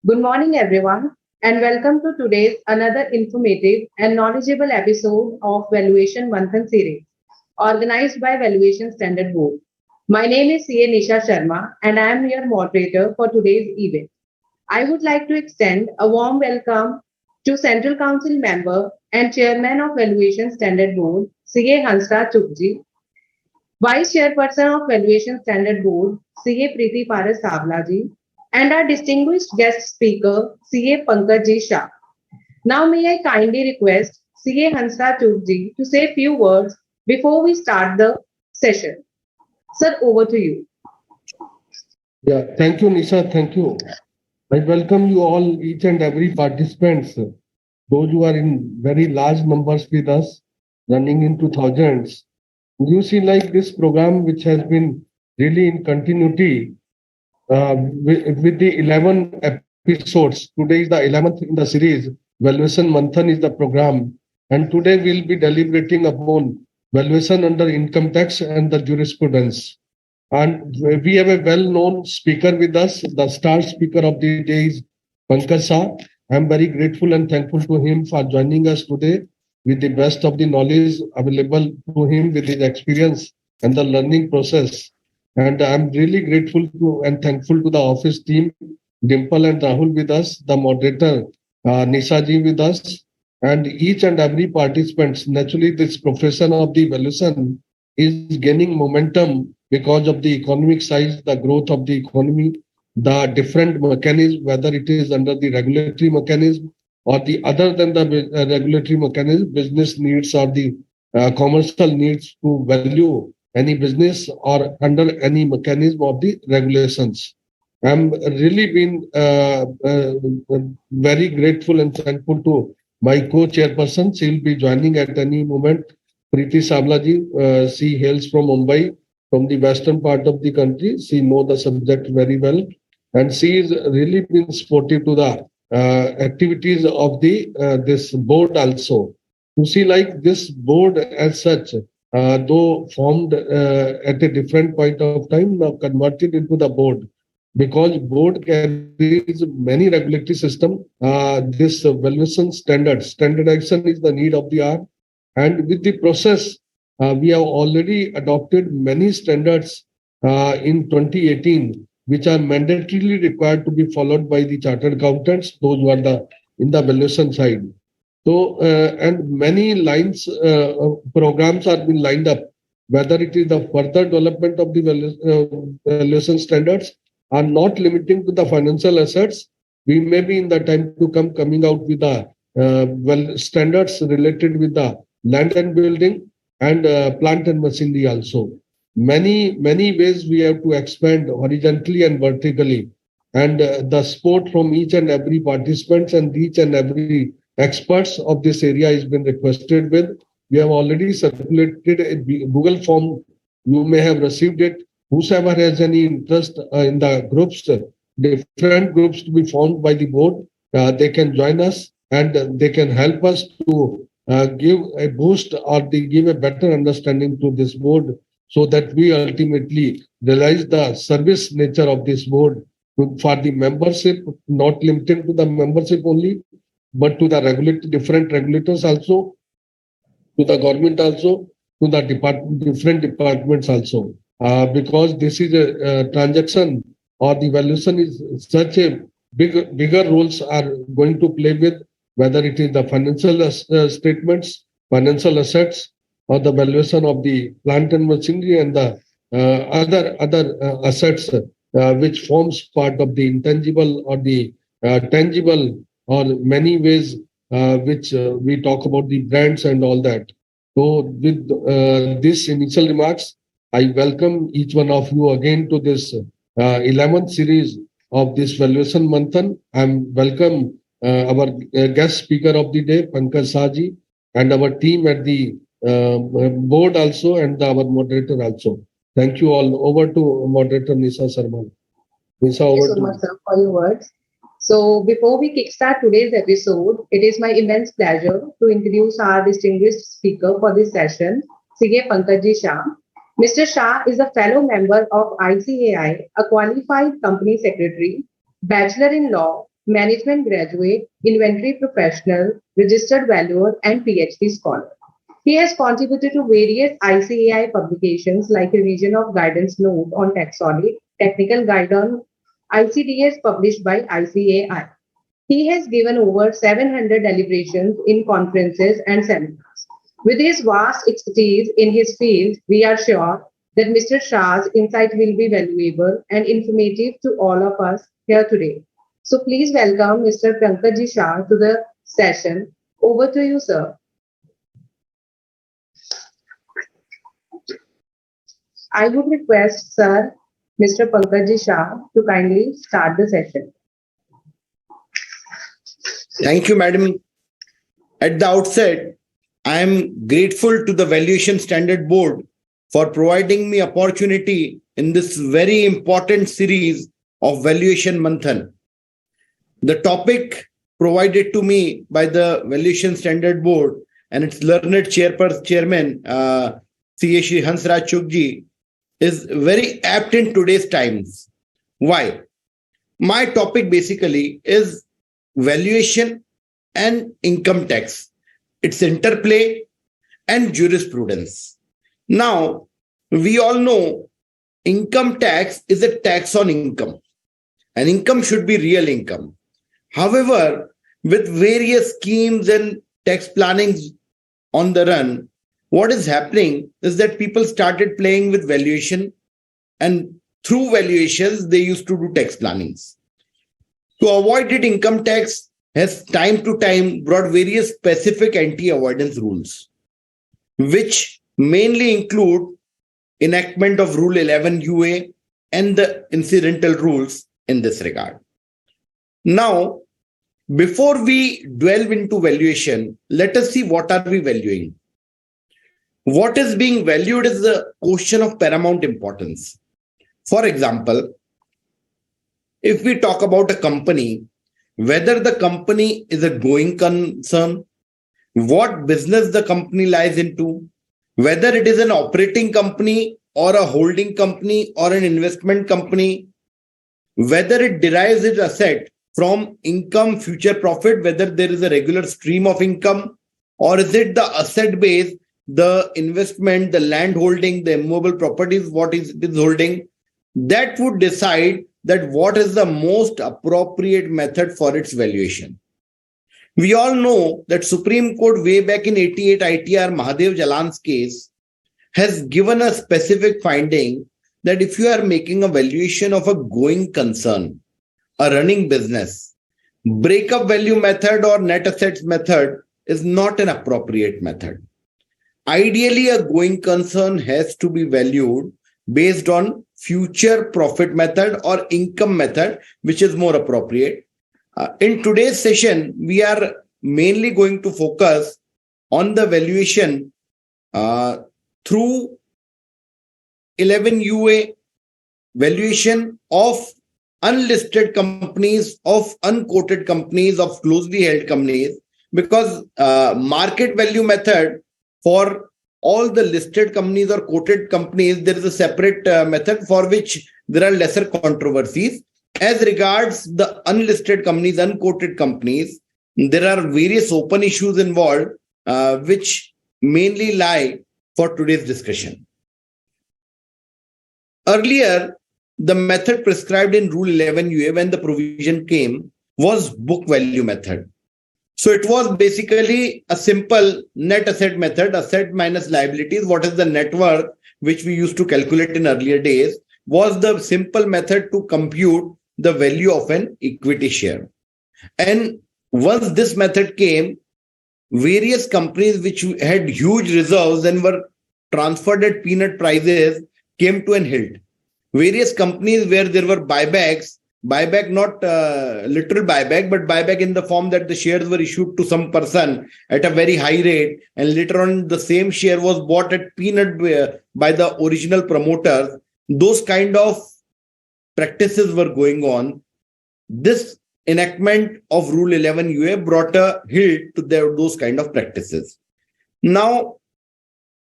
Good morning, everyone, and welcome to today's another informative and knowledgeable episode of Valuation Manthan series, organized by Valuation Standard Board. My name is CA Nisha Sharma, and I am your moderator for today's event. I would like to extend a warm welcome to Central Council member and Chairman of Valuation Standard Board, CA Hansraj Chukji, Vice Chairperson of Valuation Standard Board, CA Preeti Paras Savlaji, and our distinguished guest speaker, CA Pankaj Shah. Now, may I kindly request CA Hansraj Chukji to say a few words before we start the session. Sir, over to you. Yeah, thank you, Nisha. Thank you. I welcome you all, each and every participants, those who are in very large numbers with us, running into thousands. You see, like this program, which has been really in continuity with the 11 episodes. Today is the 11th in the series. Valuation Manthan is the program. And today we'll be deliberating upon valuation under income tax and the jurisprudence. And we have a well-known speaker with us. The star speaker of the day is Pankaj Shah. I'm very grateful and thankful to him for joining us today with the best of the knowledge available to him with his experience and the learning process. And I'm really grateful to and thankful to the office team, Dimple and Rahul with us, the moderator, Nisha ji with us, and each and every participant. Naturally, this profession of the valuation is gaining momentum because of the economic size, the growth of the economy, the different mechanism, whether it is under the regulatory mechanism or the other than the regulatory mechanism, business needs or the commercial needs to value any business or under any mechanism of the regulations. I'm really been very grateful and thankful to my co-chairperson. She'll be joining at any moment. Preeti Savlaji, she hails from Mumbai, from the western part of the country. She knows the subject very well, and she is really been supportive to the activities of the this board also. You see, like this board as such, though formed at a different point of time, now converted into the board because board carries many regulatory system. This valuation standardization is the need of the hour, and with the process, we have already adopted many standards in 2018, which are mandatorily required to be followed by the chartered accountants, those who are in the valuation side. So, and many lines, programs are being lined up, whether it is the further development of the valuation standards are not limiting to the financial assets. We may be in the time to come coming out with the standards related with the land and building and plant and machinery also. Many ways we have to expand horizontally and vertically. And the support from each and every participants and each and every experts of this area has been requested with. We have already circulated a Google form. You may have received it. Whosoever has any interest in the groups, different groups to be formed by the board, they can join us and they can help us to give a boost or they give a better understanding to this board so that we ultimately realize the service nature of this board for the membership, not limited to the membership only, but to the different regulators also, to the government also, to the different departments also. Because this is a transaction or the valuation is such a bigger roles are going to play with, whether it is the financial statements, financial assets, or the valuation of the plant and machinery and the other assets, which forms part of the intangible or the tangible, or many ways which we talk about the brands and all that. So, with these initial remarks, I welcome each one of you again to this 11th series of this Valuation Manthan. I'm welcome our guest speaker of the day, Pankaj Shah ji, and our team at the board also, and our moderator also. Thank you all. Over to moderator Nisha Sharma. Nisha, over to you. Thank you so much, sir, for your words. So, before we kickstart today's episode, it is my immense pleasure to introduce our distinguished speaker for this session, CA Pankaj Shah. Mr. Shah is a fellow member of ICAI, a qualified company secretary, bachelor in law, management graduate, inventory professional, registered valuer, and PhD scholar. He has contributed to various ICAI publications like Revision of Guidance Note on Tax Audit, Technical Guide on ICDS published by ICAI. He has given over 700 deliberations in conferences and seminars. With his vast expertise in his field, we are sure that Mr. Shah's insight will be valuable and informative to all of us here today. So please welcome Mr. Pankaj Shah to the session. Over to you, sir. I would request, sir, Mr. Pankaj Shah to kindly start the session. Thank you, madam. At the outset, I am grateful to the Valuation Standard Board for providing me opportunity in this very important series of Valuation Manthan. The topic provided to me by the Valuation Standard Board and its learned chairman, C.A. Shri Hansraj Chugji, is very apt in today's times. Why? My topic basically is valuation and income tax, its interplay and jurisprudence. Now, we all know income tax is a tax on income, and income should be real income. However, with various schemes and tax plannings on the run, what is happening is that people started playing with valuation, and through valuations, they used to do tax plannings. To avoid it, income tax has time to time brought various specific anti-avoidance rules, which mainly include enactment of Rule 11 UA and the incidental rules in this regard. Now, before we delve into valuation, let us see what are we valuing. What is being valued is a question of paramount importance. For example, if we talk about a company, whether the company is a going concern, what business the company lies into, whether it is an operating company or a holding company or an investment company, whether it derives its asset from income, future profit, whether there is a regular stream of income, or is it the asset base, the investment, the land holding, the immovable properties, what it is holding, that would decide that what is the most appropriate method for its valuation. We all know that Supreme Court way back in 88 ITR Mahadev Jalan's case has given a specific finding that if you are making a valuation of a going concern, a running business, breakup value method or net assets method is not an appropriate method. Ideally, a going concern has to be valued based on future profit method or income method, which is more appropriate. In today's session, we are mainly going to focus on the valuation through 11 UA, valuation of unlisted companies, of unquoted companies, of closely held companies, because market value method for all the listed companies or quoted companies, there is a separate method for which there are lesser controversies. As regards the unlisted companies, unquoted companies, there are various open issues involved, which mainly lie for today's discussion. Earlier, the method prescribed in Rule 11 UA when the provision came was book value method. So it was basically a simple net asset method, asset minus liabilities. What is the net worth, which we used to calculate in earlier days, was the simple method to compute the value of an equity share. And once this method came, various companies which had huge reserves and were transferred at peanut prices came to an halt. Various companies where there were buybacks, buyback not literal buyback, but buyback in the form that the shares were issued to some person at a very high rate, and later on the same share was bought at peanut by the original promoters. Those kind of practices were going on. This enactment of Rule 11 UA brought a halt to those kind of practices. Now,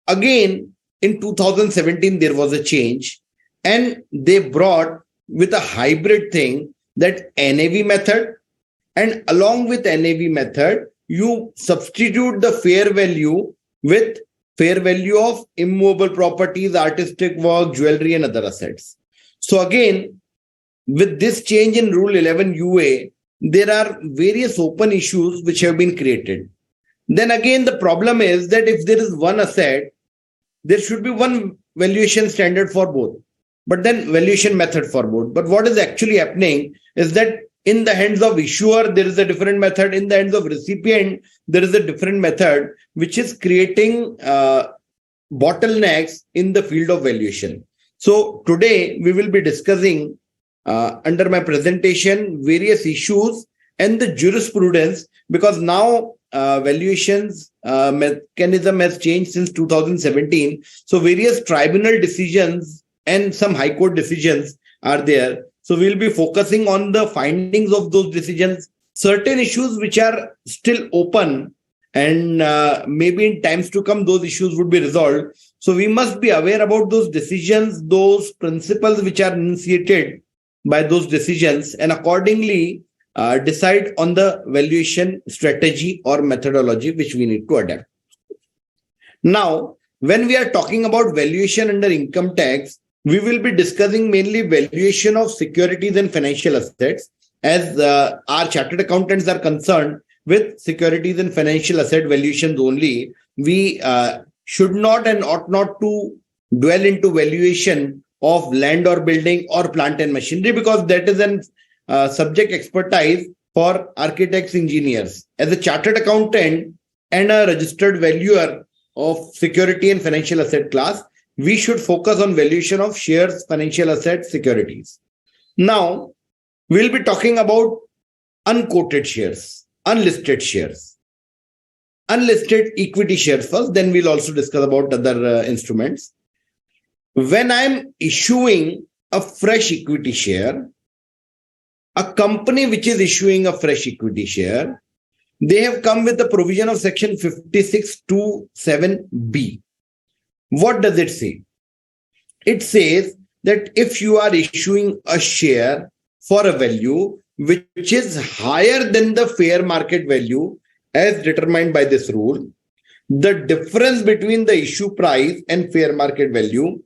again, in 2017, there was a change, and they brought with a hybrid thing that NAV method And along with NAV method, you substitute the fair value with fair value of immovable properties, artistic work, jewelry, and other assets. So again, with this change in Rule 11 UA, there are various open issues which have been created. Then again, the problem is that if there is one asset, there should be one valuation standard for both, but then valuation method for both. But what is actually happening is that in the hands of issuer, there is a different method. In the hands of recipient, there is a different method, which is creating bottlenecks in the field of valuation. So today we will be discussing under my presentation various issues and the jurisprudence, because now valuations mechanism has changed since 2017. So various tribunal decisions and some high court decisions are there. So we'll be focusing on the findings of those decisions, certain issues which are still open, and maybe in times to come, those issues would be resolved. So we must be aware about those decisions, those principles which are enunciated by those decisions, and accordingly decide on the valuation strategy or methodology which we need to adapt. Now, when we are talking about valuation under income tax, we will be discussing mainly valuation of securities and financial assets, as our chartered accountants are concerned with securities and financial asset valuations only. We should not and ought not to dwell into valuation of land or building or plant and machinery, because that is an subject expertise for architects, engineers. As a chartered accountant and a registered valuer of security and financial asset class, we should focus on valuation of shares, financial assets, securities. Now, we'll be talking about unquoted shares, unlisted shares, unlisted equity shares first, then we'll also discuss about other instruments. When I'm issuing a fresh equity share, a company which is issuing a fresh equity share, they have come with the provision of section 56(2)(7)(b). What does it say? It says that if you are issuing a share for a value which is higher than the fair market value as determined by this rule, the difference between the issue price and fair market value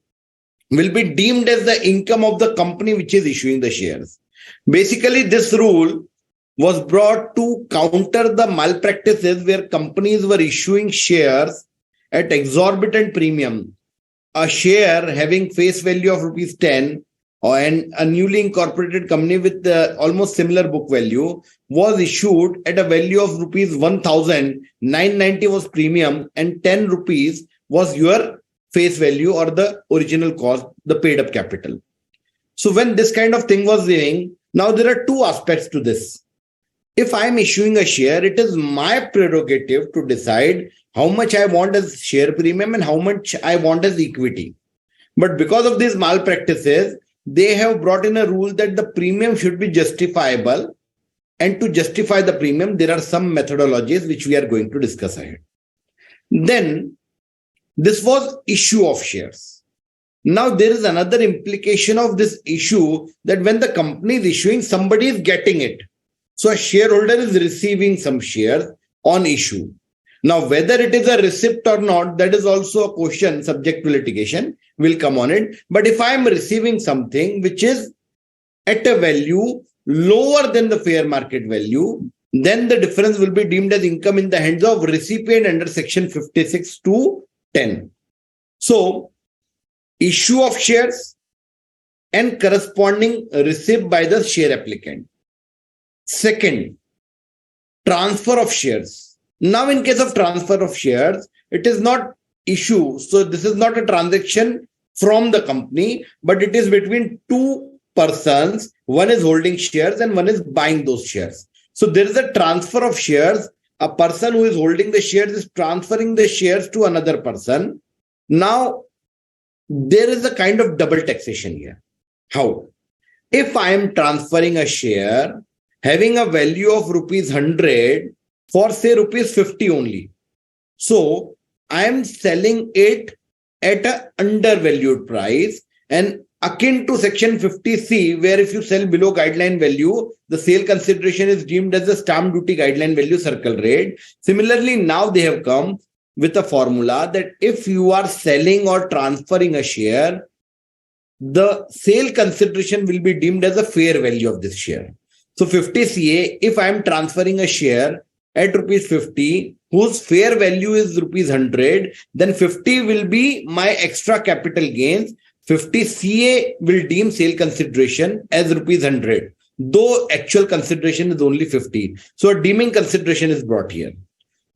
will be deemed as the income of the company which is issuing the shares. Basically, this rule was brought to counter the malpractices where companies were issuing shares at exorbitant premium. A share having face value of rupees 10 and a newly incorporated company with almost similar book value was issued at a value of rupees 1,000, 990 was premium, and 10 rupees was your face value or the original cost, the paid up capital. So when this kind of thing was doing, now there are two aspects to this. If I'm issuing a share, it is my prerogative to decide how much I want as share premium and how much I want as equity. But because of these malpractices, they have brought in a rule that the premium should be justifiable. And to justify the premium, there are some methodologies which we are going to discuss ahead. Then, this was issue of shares. Now, there is another implication of this issue that when the company is issuing, somebody is getting it. So, a shareholder is receiving some shares on issue. Now, whether it is a receipt or not, that is also a question subject to litigation. We'll come on it. But if I am receiving something which is at a value lower than the fair market value, then the difference will be deemed as income in the hands of recipient under section 56(2)(10). So, issue of shares and corresponding receipt by the share applicant. Second, transfer of shares. Now, in case of transfer of shares, it is not issue. So, this is not a transaction from the company, but it is between two persons. One is holding shares and one is buying those shares. So, there is a transfer of shares. A person who is holding the shares is transferring the shares to another person. Now, there is a kind of double taxation here. How? If I am transferring a share having a value of rupees 100 for say rupees 50 only. So I am selling it at an undervalued price, and akin to section 50C, where if you sell below guideline value, the sale consideration is deemed as the stamp duty guideline value circle rate. Similarly, now they have come with a formula that if you are selling or transferring a share, the sale consideration will be deemed as a fair value of this share. So 50CA, if I am transferring a share at rupees 50, whose fair value is rupees 100, then 50 will be my extra capital gains. 50CA will deem sale consideration as rupees 100, though actual consideration is only 50. So a deeming consideration is brought here.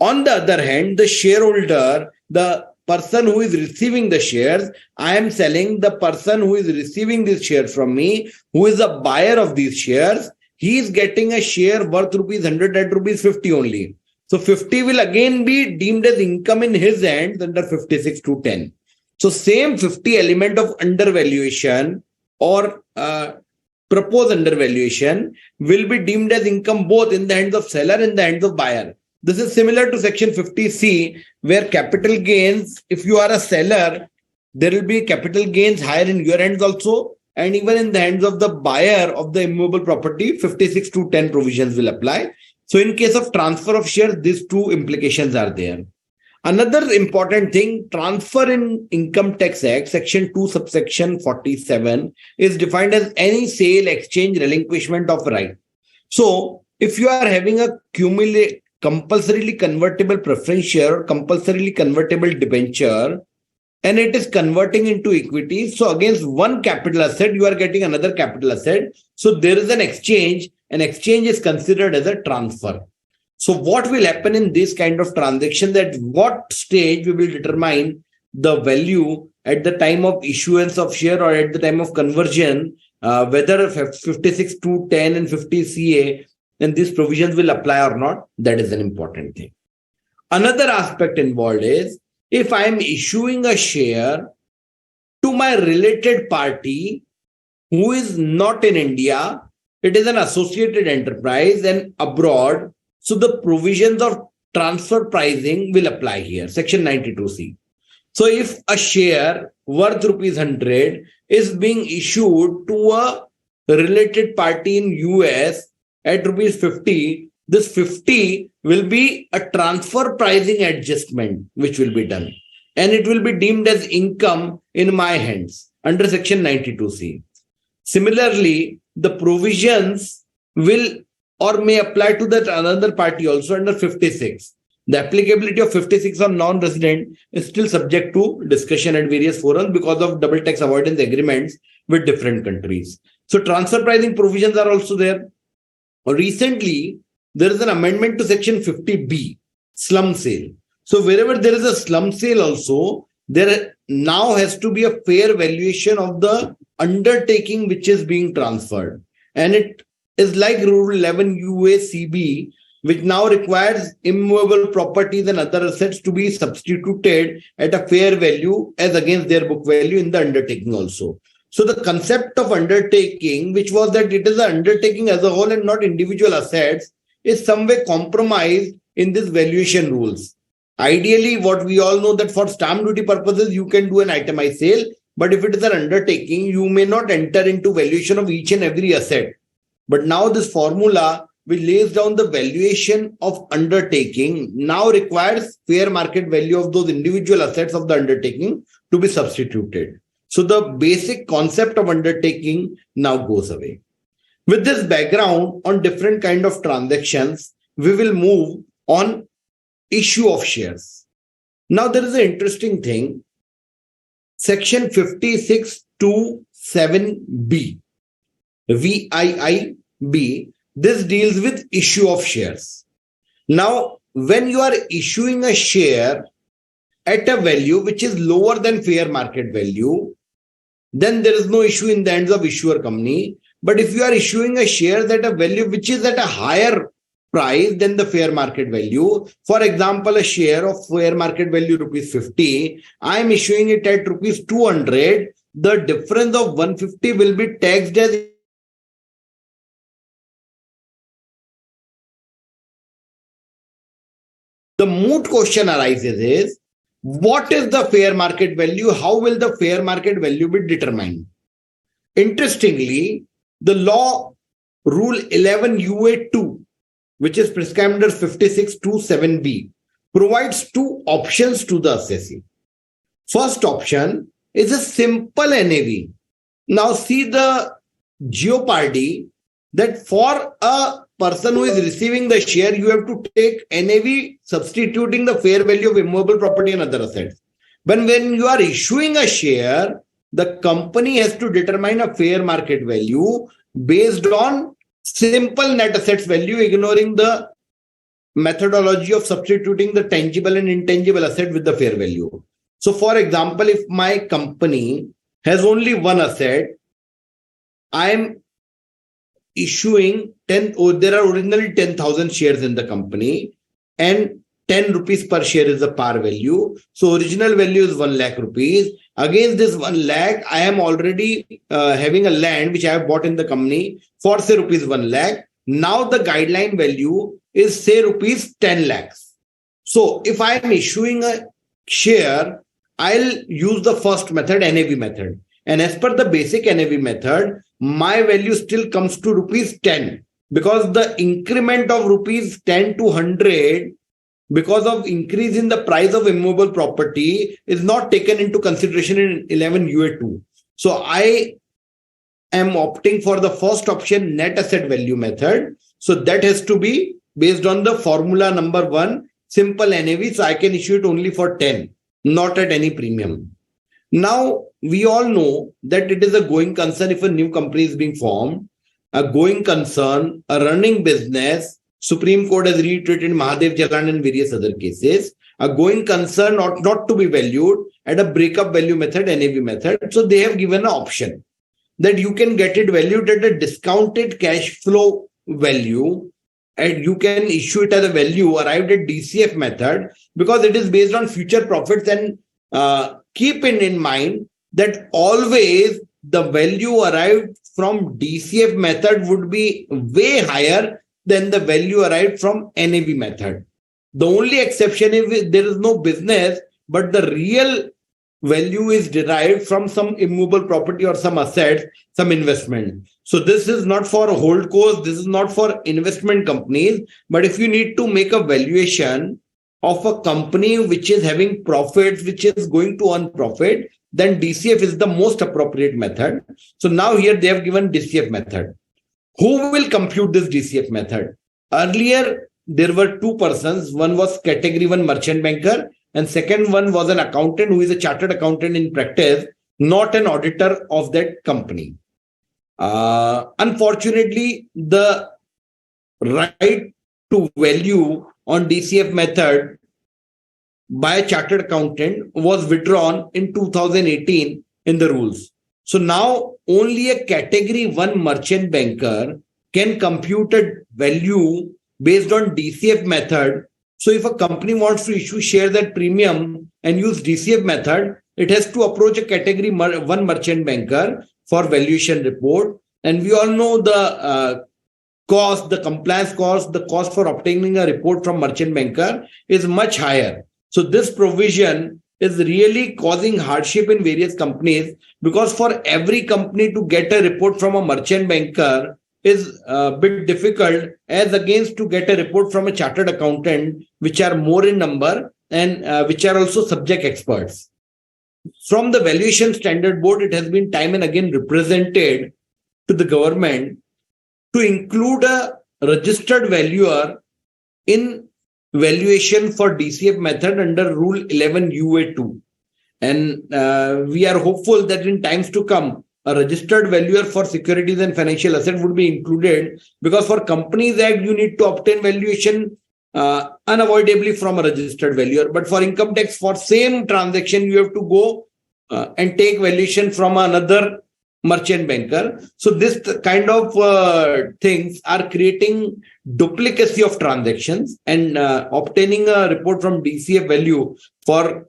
On the other hand, the shareholder, the person who is receiving the shares, I am selling the person who is receiving this share from me, who is a buyer of these shares. He is getting a share worth rupees 100 at rupees 50 only. So 50 will again be deemed as income in his hands under 56(2)(10). So same 50 element of undervaluation or proposed undervaluation will be deemed as income both in the hands of seller and in the hands of buyer. This is similar to section 50C, where capital gains, if you are a seller, there will be capital gains higher in your hands also, and even in the hands of the buyer of the immovable property, 56(2)(10) provisions will apply. So in case of transfer of shares, these two implications are there. Another important thing, transfer in Income Tax Act, section 2, subsection 47, is defined as any sale, exchange, relinquishment of right. So if you are having a compulsorily convertible preference share or compulsorily convertible debenture, and it is converting into equity, so against one capital asset, you are getting another capital asset. So there is an exchange. An exchange is considered as a transfer. So what will happen in this kind of transaction, that what stage we will determine the value at the time of issuance of share or at the time of conversion, whether 56(2)(10) and 50CA and these provisions will apply or not, that is an important thing. Another aspect involved is, if I am issuing a share to my related party who is not in India, it is an associated enterprise and abroad, so the provisions of transfer pricing will apply here, section 92C. So if a share worth rupees 100 is being issued to a related party in US at rupees 50, this 50 will be a transfer pricing adjustment which will be done, and it will be deemed as income in my hands under section 92C. Similarly, the provisions will or may apply to that another party also under 56. The applicability of 56 on non-resident is still subject to discussion at various forums because of double tax avoidance agreements with different countries. So transfer pricing provisions are also there. Recently, there is an amendment to section 50B, slum sale. So wherever there is a slum sale also, there now has to be a fair valuation of the undertaking which is being transferred. And it is like Rule 11 UACB, which now requires immovable properties and other assets to be substituted at a fair value as against their book value in the undertaking also. So the concept of undertaking, which was that it is an undertaking as a whole and not individual assets, is some way compromised in these valuation rules. Ideally, what we all know that for stamp duty purposes, you can do an itemized sale. But if it is an undertaking, you may not enter into valuation of each and every asset. But now this formula, which lays down the valuation of undertaking, now requires fair market value of those individual assets of the undertaking to be substituted. So the basic concept of undertaking now goes away. With this background on different kind of transactions, we will move on issue of shares. Now there is an interesting thing. Section 56(2)(7)(b), VIIB, this deals with issue of shares. Now, when you are issuing a share at a value which is lower than fair market value, then there is no issue in the hands of issuer company. But if you are issuing a share at a value which is at a higher price than the fair market value, for example, a share of fair market value rupees 50, I am issuing it at rupees 200, the difference of 150 will be taxed as the moot question arises is, what is the fair market value? How will the fair market value be determined? Interestingly, the law Rule 11 UA2, which is prescribed under 56(2)(7)(b, provides two options to the assessee. First option is a simple NAV. Now see the jeopardy that for a person who is receiving the share, you have to take NAV substituting the fair value of immovable property and other assets. But when you are issuing a share, the company has to determine a fair market value based on simple net assets value, ignoring the methodology of substituting the tangible and intangible asset with the fair value. So for example, if my company has only one asset, I am issuing there are originally 10,000 shares in the company and 10 rupees per share is the par value. So original value is 1 lakh rupees. Against this 1 lakh, I am already having a land which I have bought in the company for say rupees 1 lakh. Now the guideline value is say rupees 10 lakhs. So if I am issuing a share, I'll use the first method, NAV method. And as per the basic NAV method, my value still comes to rupees 10 because the increment of rupees 10 to 100 because of increase in the price of immovable property is not taken into consideration in 11 UA2. So I am opting for the first option, net asset value method. So that has to be based on the formula number 1, simple NAV. So I can issue it only for 10, not at any premium. Now, we all know that it is a going concern if a new company is being formed, a going concern, a running business. Supreme Court has reiterated Mahadev Jalan and various other cases. A going concern ought not to be valued at a breakup value method, NAV method. So they have given an option that you can get it valued at a discounted cash flow value and you can issue it as a value arrived at DCF method because it is based on future profits. And keep in mind that always the value arrived from DCF method would be way higher than the value arrived from NAV method. The only exception is there is no business, but the real value is derived from some immovable property or some asset, some investment. So this is not for holdcos, this is not for investment companies, but if you need to make a valuation of a company which is having profits, which is going to earn profit, then DCF is the most appropriate method. So now here they have given DCF method. Who will compute this DCF method? Earlier, there were two persons. One was category 1 merchant banker and second one was an accountant who is a chartered accountant in practice, not an auditor of that company. Unfortunately, the right to value on DCF method by a chartered accountant was withdrawn in 2018 in the rules. So now only a category 1 merchant banker can compute a value based on DCF method. So if a company wants to issue shares at premium and use DCF method, it has to approach a category 1 merchant banker for valuation report. And we all know the cost, the compliance cost, the cost for obtaining a report from merchant banker is much higher. So this provision is really causing hardship in various companies because for every company to get a report from a merchant banker is a bit difficult as against to get a report from a chartered accountant, which are more in number and which are also subject experts. From the Valuation Standard Board, it has been time and again represented to the government to include a registered valuer in valuation for DCF method under Rule 11 UA2. And we are hopeful that in times to come, a registered valuer for securities and financial assets would be included because for Companies Act, you need to obtain valuation unavoidably from a registered valuer. But for income tax, for same transaction, you have to go and take valuation from another merchant banker. So this kind of things are creating duplicacy of transactions and obtaining a report from DCF value for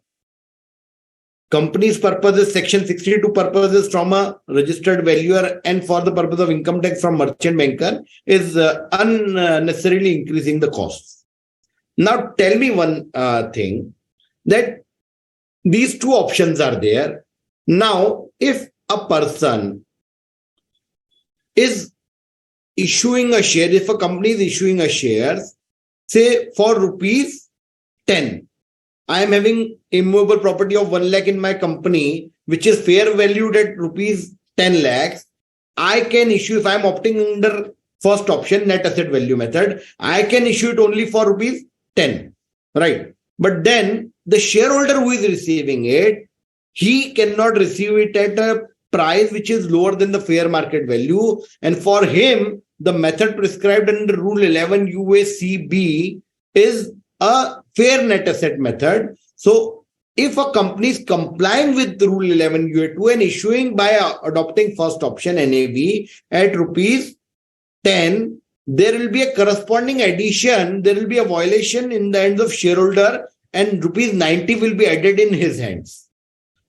companies purposes, section 62 purposes from a registered valuer and for the purpose of income tax from merchant banker is unnecessarily increasing the costs. Now tell me one thing, that these two options are there. Now, if a person is issuing a share, if a company is issuing a shares, say for rupees 10, I am having immovable property of 1 lakh in my company, which is fair valued at rupees 10 lakhs. I can issue, if I am opting under first option, net asset value method, I can issue it only for rupees 10, right? But then the shareholder who is receiving it, he cannot receive it at a price which is lower than the fair market value. And for him, the method prescribed under Rule 11 UACB is a fair net asset method. So if a company is complying with Rule 11 UA2 and issuing by adopting first option NAV at rupees 10, there will be a corresponding addition. There will be a violation in the hands of shareholder and rupees 90 will be added in his hands.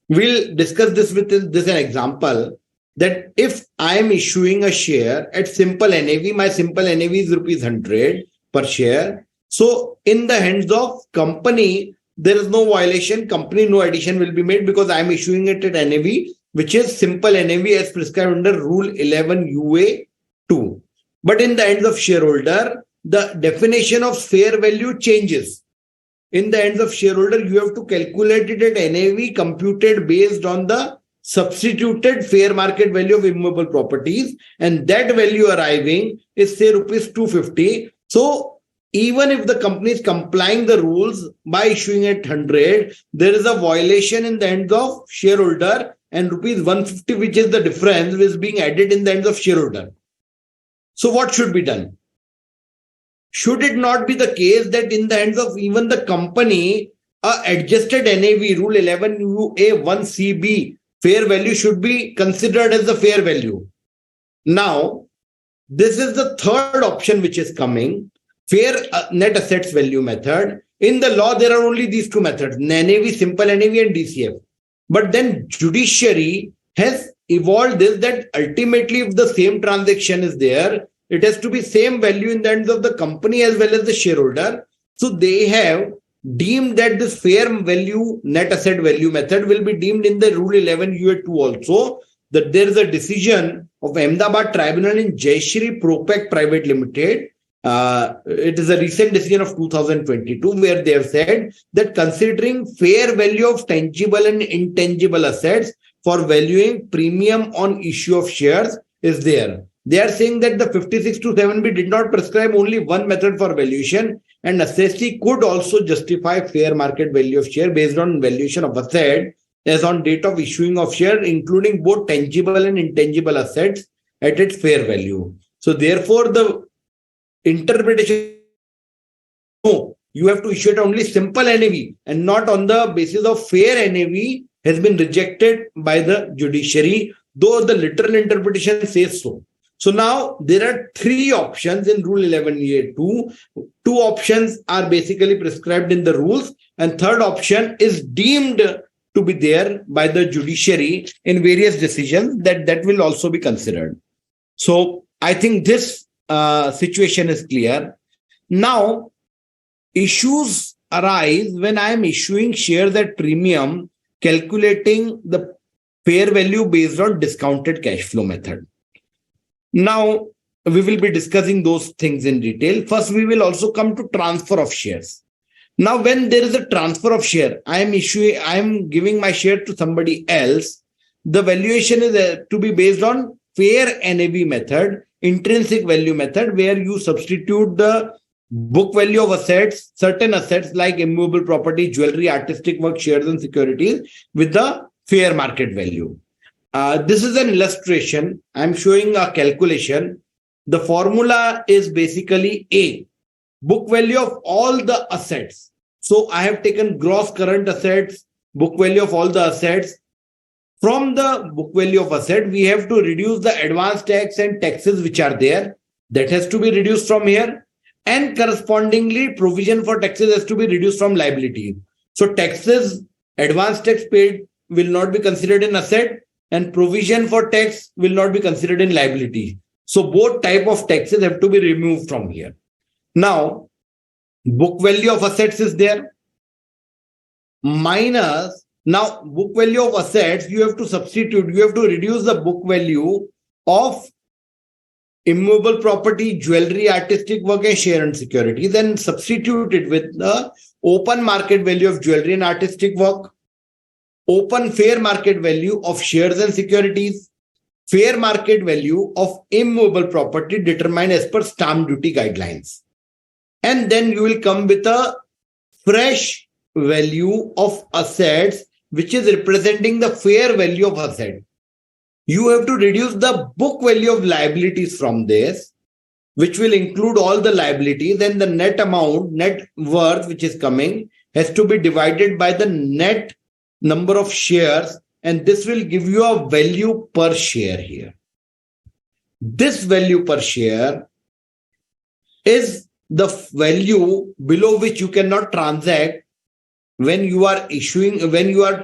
We'll discuss this with this an example that if I am issuing a share at simple NAV, my simple NAV is rupees 100 per share. So in the hands of company, there is no violation. Company, no addition will be made because I am issuing it at NAV, which is simple NAV as prescribed under Rule 11 UA2. But in the hands of shareholder, the definition of fair value changes. In the hands of shareholder, you have to calculate it at NAV computed based on the substituted fair market value of immovable properties. And that value arriving is say rupees 250. So even if the company is complying the rules by issuing at 100, there is a violation in the hands of shareholder and rupees 150, which is the difference, is being added in the hands of shareholder. So what should be done? Should it not be the case that in the hands of even the company, adjusted NAV, Rule 11 UA1CB, fair value should be considered as the fair value? Now, this is the third option which is coming, fair net assets value method. In the law, there are only these two methods, NAV, simple NAV and DCF. But then judiciary has evolved this that ultimately if the same transaction is there, it has to be same value in the hands of the company as well as the shareholder. So they have deemed that this fair value net asset value method will be deemed in the Rule 11 UA2 also, that there is a decision of Ahmedabad Tribunal in Jayashree Propec Private Limited. It is a recent decision of 2022 where they have said that considering fair value of tangible and intangible assets for valuing premium on issue of shares is there. They are saying that the 56(2)(7)B did not prescribe only one method for valuation, and assessee could also justify fair market value of share based on valuation of asset as on date of issuing of share, including both tangible and intangible assets at its fair value. So therefore, the interpretation, no, you have to issue it only simple NAV and not on the basis of fair NAV has been rejected by the judiciary, though the literal interpretation says so. So now there are three options in Rule 11A2. Two options are basically prescribed in the rules, and third option is deemed to be there by the judiciary in various decisions that will also be considered. So I think this situation is clear. Now, issues arise when I am issuing shares at premium, calculating the fair value based on discounted cash flow method. Now, we will be discussing those things in detail. First, we will also come to transfer of shares. Now, when there is a transfer of share, I am giving my share to somebody else. The valuation is to be based on fair NAV method, intrinsic value method, where you substitute the book value of assets, certain assets like immovable property, jewelry, artistic work, shares and securities with the fair market value. This is an illustration. I'm showing a calculation. The formula is basically A, book value of all the assets. So I have taken gross current assets, book value of all the assets. From the book value of asset, we have to reduce the advance tax and taxes which are there. That has to be reduced from here. And correspondingly, provision for taxes has to be reduced from liability. So taxes, advance tax paid will not be considered in asset, and provision for tax will not be considered in liability. So both type of taxes have to be removed from here. Now, book value of assets is there. Minus, now book value of assets, you have to substitute, you have to reduce the book value of immovable property, jewelry, artistic work, and share and security. Then substitute it with the open market value of jewelry and artistic work, open fair market value of shares and securities, fair market value of immovable property determined as per stamp duty guidelines. And then you will come with a fresh value of assets, which is representing the fair value of asset. You have to reduce the book value of liabilities from this, which will include all the liabilities, and the net amount, net worth, which is coming, has to be divided by the net number of shares, and this will give you a value per share here. This value per share is the value below which you cannot transact when you are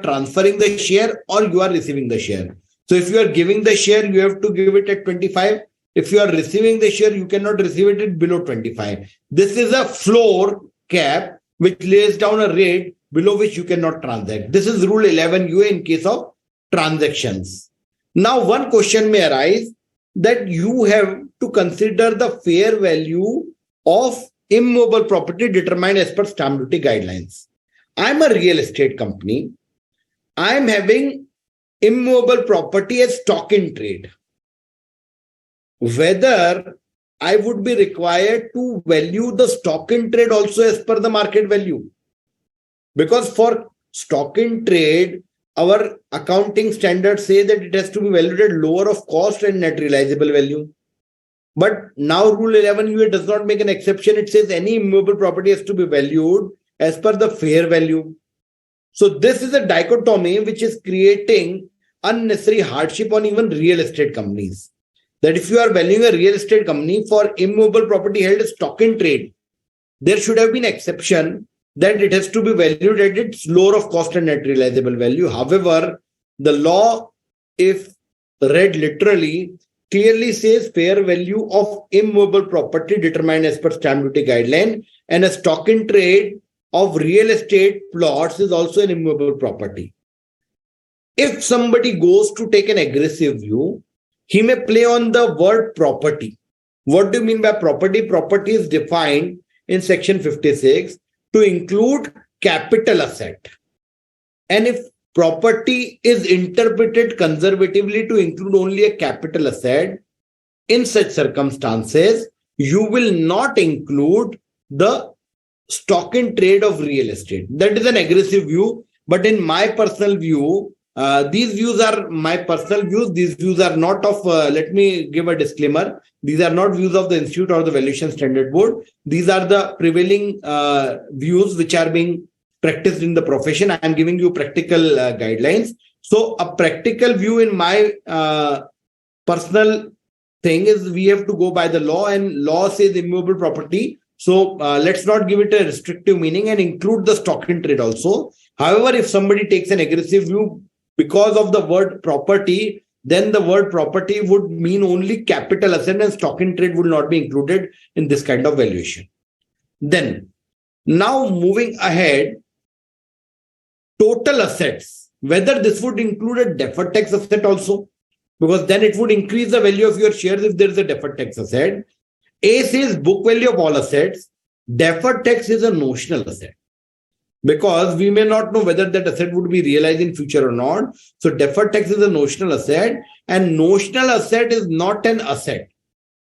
transferring the share or you are receiving the share. So if you are giving the share, you have to give it at 25. If you are receiving the share, you cannot receive it at below 25. This is a floor cap which lays down a rate below which you cannot transact. This is Rule 11 UA in case of transactions. Now, one question may arise that you have to consider the fair value of immovable property determined as per stamp duty guidelines. I'm a real estate company. I'm having immovable property as stock in trade. Whether I would be required to value the stock in trade also as per the market value. Because for stock in trade, our accounting standards say that it has to be valued at lower of cost and net realizable value. But now Rule 11 UA does not make an exception. It says any immovable property has to be valued as per the fair value. So this is a dichotomy which is creating unnecessary hardship on even real estate companies. That if you are valuing a real estate company for immovable property held as stock in trade, there should have been exception that it has to be valued at its lower of cost and net realizable value. However, the law, if read literally, clearly says fair value of immovable property determined as per stamp duty guideline, and a stock in trade of real estate plots is also an immovable property. If somebody goes to take an aggressive view, he may play on the word property. What do you mean by property? Property is defined in section 56 to include capital asset. And if property is interpreted conservatively to include only a capital asset, in such circumstances, you will not include the stock in trade of real estate. That is an aggressive view. But in my personal view, these views are my personal views. These views are not of, let me give a disclaimer. These are not views of the Institute or the Valuation Standard Board. These are the prevailing views which are being practiced in the profession. I am giving you practical guidelines. So a practical view in my personal thing is we have to go by the law, and law says immovable property. So let's not give it a restrictive meaning and include the stock in trade also. However, if somebody takes an aggressive view because of the word property, then the word property would mean only capital asset and stock in trade would not be included in this kind of valuation. Then, now moving ahead, total assets, whether this would include a deferred tax asset also, because then it would increase the value of your shares if there is a deferred tax asset. A says book value of all assets. Deferred tax is a notional asset, because we may not know whether that asset would be realized in future or not. So deferred tax is a notional asset, and notional asset is not an asset.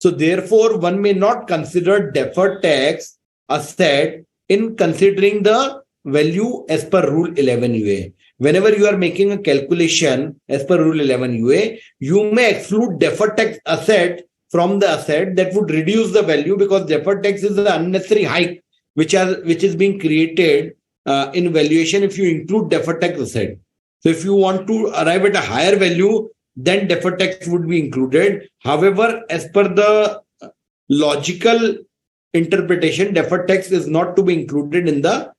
So therefore, one may not consider deferred tax asset in considering the value as per Rule 11 UA. Whenever you are making a calculation as per Rule 11 UA, you may exclude deferred tax asset from the asset. That would reduce the value, because deferred tax is the unnecessary hike which is being created in valuation if you include deferred tax asset. So if you want to arrive at a higher value, then deferred tax would be included. However, as per the logical interpretation, deferred tax is not to be included in the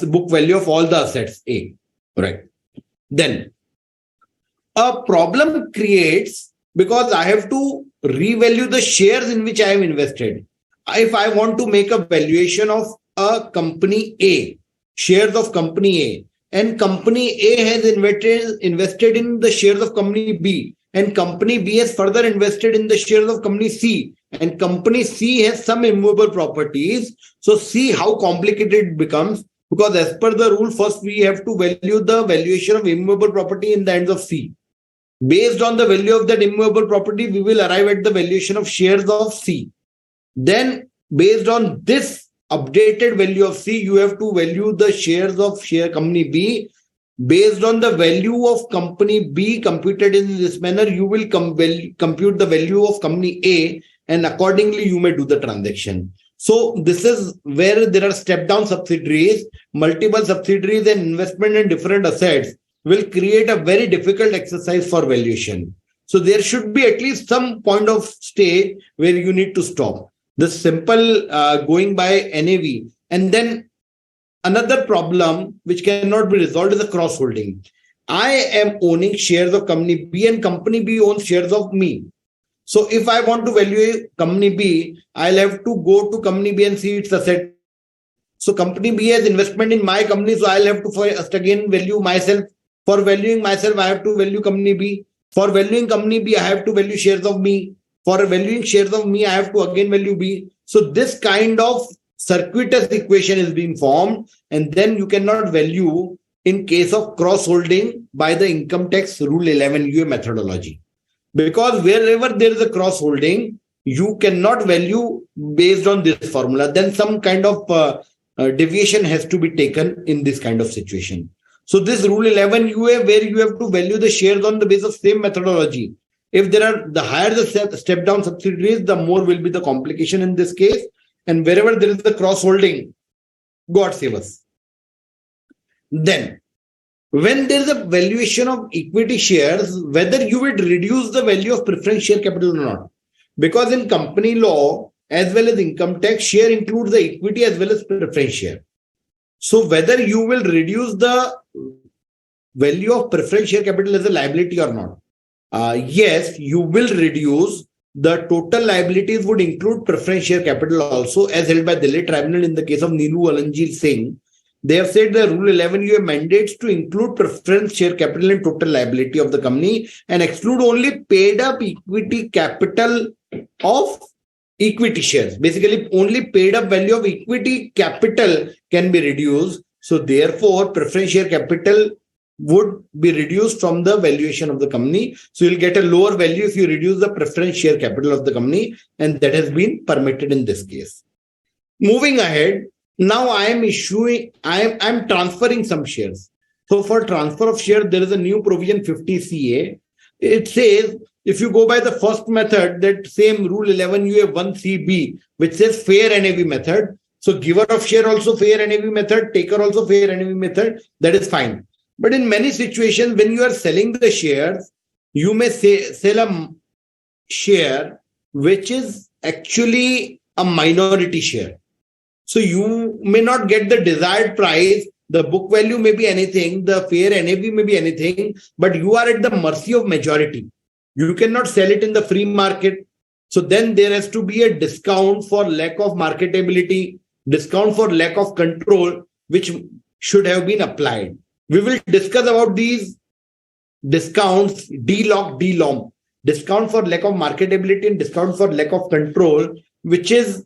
book value of all the assets A. Right. Then a problem creates because I have to revalue the shares in which I have invested. If I want to make a valuation of a company A, shares of company A, and company A has invested in the shares of company B, and company B has further invested in the shares of company C, and company C has some immovable properties. So see how complicated it becomes, because as per the rule, first we have to value the valuation of immovable property in the hands of C. Based on the value of that immovable property, we will arrive at the valuation of shares of C. Then based on this updated value of C, you have to value the shares of company B. Based on the value of company B computed in this manner, you will compute the value of company A, and accordingly you may do the transaction. So this is where there are step down subsidiaries, multiple subsidiaries, and investment in different assets will create a very difficult exercise for valuation. So there should be at least some point of stage where you need to stop. The simple going by NAV. And then another problem which cannot be resolved is the cross-holding. I am owning shares of company B and company B owns shares of me. So if I want to value company B, I'll have to go to company B and see its asset. So company B has investment in my company, so I'll have to first again value myself. For valuing myself, I have to value company B. For valuing company B, I have to value shares of me. For valuing shares of me, I have to again value B. So this kind of circuitous equation is being formed, and then you cannot value in case of cross-holding by the income tax rule 11 UA methodology. Because wherever there is a cross-holding, you cannot value based on this formula. Then some kind of deviation has to be taken in this kind of situation. So this rule 11 UA, where you have to value the shares on the basis of same methodology. If there are the higher the step down subsidiaries, the more will be the complication in this case. And wherever there is the cross-holding, God save us. Then, when there is a valuation of equity shares, whether you would reduce the value of preference share capital or not. Because in company law, as well as income tax, share includes the equity as well as preference share. So whether you will reduce the value of preference share capital as a liability or not. Yes, you will reduce. The total liabilities would include preference share capital also, as held by Delhi Tribunal in the case of Neelu Alanjil Singh. They have said the Rule 11 UA mandates to include preference share capital in total liability of the company and exclude only paid up equity capital of equity shares. Basically, only paid up value of equity capital can be reduced. So therefore, preference share capital would be reduced from the valuation of the company. So you'll get a lower value if you reduce the preference share capital of the company, and that has been permitted in this case. Moving ahead, now I am transferring some shares. So for transfer of shares, there is a new provision 50 CA. It says if you go by the first method, that same rule 11 UA 1CB, which says fair NAV method. So giver of share also fair NAV method, taker also fair NAV method, that is fine. But in many situations, when you are selling the shares, you may sell a share which is actually a minority share. So you may not get the desired price. The book value may be anything, the fair NAV may be anything, but you are at the mercy of majority. You cannot sell it in the free market. So then there has to be a discount for lack of marketability, discount for lack of control, which should have been applied. We will discuss about these discounts, DLOC, DLOM, discount for lack of marketability and discount for lack of control, which is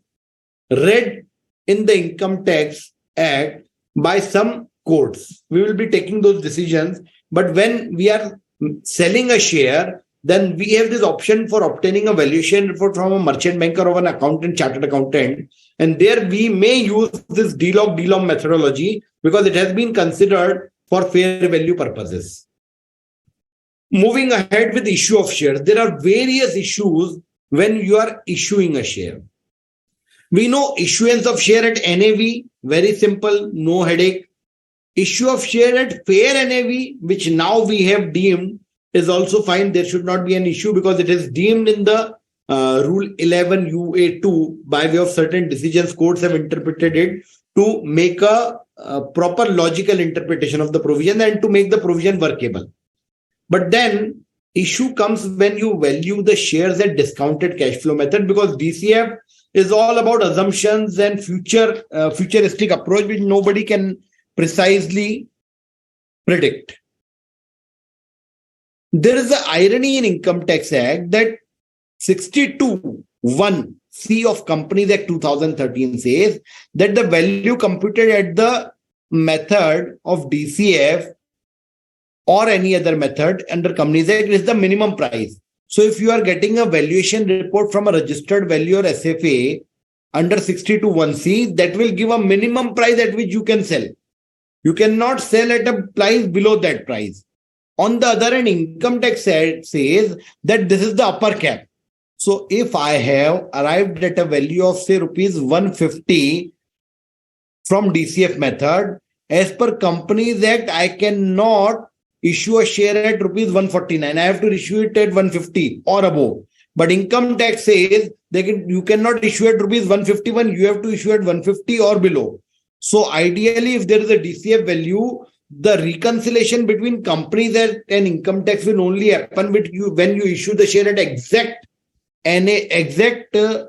read in the Income Tax Act by some courts. We will be taking those decisions. But when we are selling a share, then we have this option for obtaining a valuation report from a merchant banker or an accountant, chartered accountant. And there we may use this DLOC, DLOM methodology because it has been considered for fair value purposes. Moving ahead with issue of shares, there are various issues when you are issuing a share. We know issuance of share at NAV, very simple, no headache. Issue of share at fair NAV, which now we have deemed, is also fine. There should not be an issue because it is deemed in the Rule 11 UA2 by way of certain decisions. Courts have interpreted it to make a proper logical interpretation of the provision and to make the provision workable. But then issue comes when you value the shares at discounted cash flow method, because DCF is all about assumptions and futuristic approach which nobody can precisely predict. there is an irony in Income Tax Act that 62(1)(c) of Companies Act 2013 says that the value computed at the method of DCF or any other method under Companies Act is the minimum price. So if you are getting a valuation report from a registered valuer SFA under 62(1)(c), that will give a minimum price at which you can sell. You cannot sell at a price below that price. On the other hand, Income Tax says that this is the upper cap. So if I have arrived at a value of say rupees 150 from DCF method, as per Companies Act, I cannot issue a share at rupees 149. I have to issue it at 150 or above. But Income Tax says you cannot issue at rupees 151. You have to issue at 150 or below. So ideally, if there is a DCF value, the reconciliation between Companies Act and Income Tax will only happen when you issue the share at exact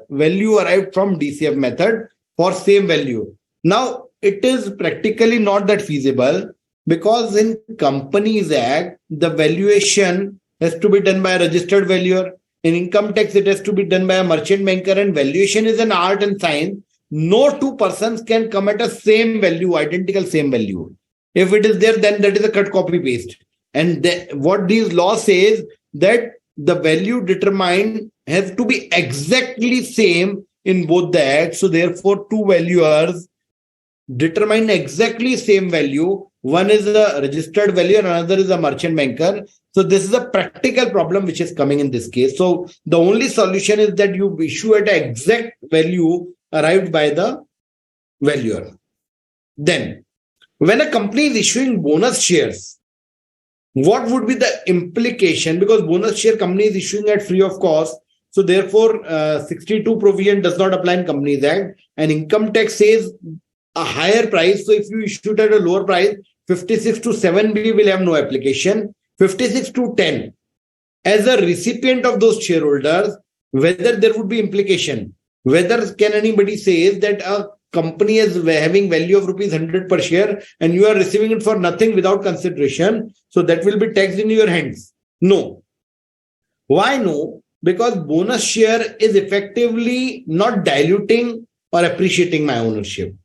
value arrived from DCF method for same value. Now, it is practically not that feasible because in Companies Act, the valuation has to be done by a registered valuer. In Income Tax, it has to be done by a merchant banker, and valuation is an art and science. No two persons can come at a same value, identical same value. If it is there, then that is a cut, copy, paste. And what these laws says that the value determined has to be exactly same in both the acts. So therefore, two valuers determine exactly same value. One is a registered valuer, another is a merchant banker. So this is a practical problem which is coming in this case. So the only solution is that you issue at an exact value arrived by the valuer. Then, when a company is issuing bonus shares, what would be the implication? Because bonus share company is issuing at free of cost. So therefore, 62 provision does not apply in Companies Act. And Income Tax says a higher price. So if you issue it at a lower price, 56 to 7B will have no application. 56 to 10. As a recipient of those shareholders, whether there would be implication, whether can anybody say that a company is having value of rupees 100 per share and you are receiving it for nothing without consideration, so that will be taxed in your hands? No. Why no? Because bonus share is effectively not diluting or appreciating my ownership.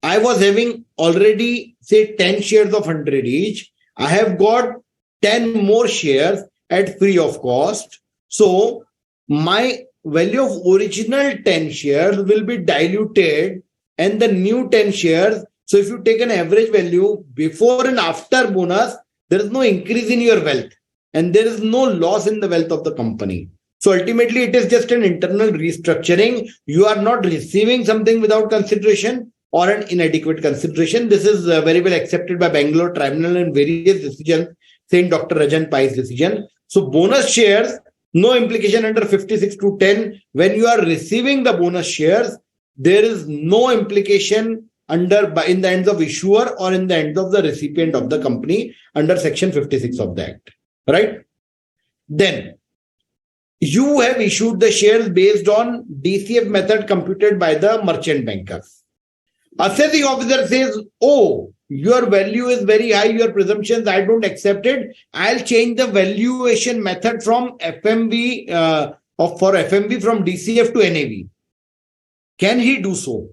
I was having already say 10 shares of 100 each. I have got 10 more shares at free of cost. So my value of original 10 shares will be diluted and the new 10 shares. So if you take an average value before and after bonus, there is no increase in your wealth and there is no loss in the wealth of the company. So ultimately, it is just an internal restructuring. You are not receiving something without consideration or an inadequate consideration. This is very well accepted by Bangalore Tribunal and various decisions, saying Dr. Rajan Pai's decision. So bonus shares, no implication under 56 to 10. When you are receiving the bonus shares, there is no implication in the hands of issuer or in the hands of the recipient of the company under section 56 of the Act. Right? Then, you have issued the shares based on DCF method computed by the merchant bankers. Assessing officer says, oh, your value is very high, your presumptions, I don't accept it. I'll change the valuation method from FMV, for FMV from DCF to NAV. Can he do so?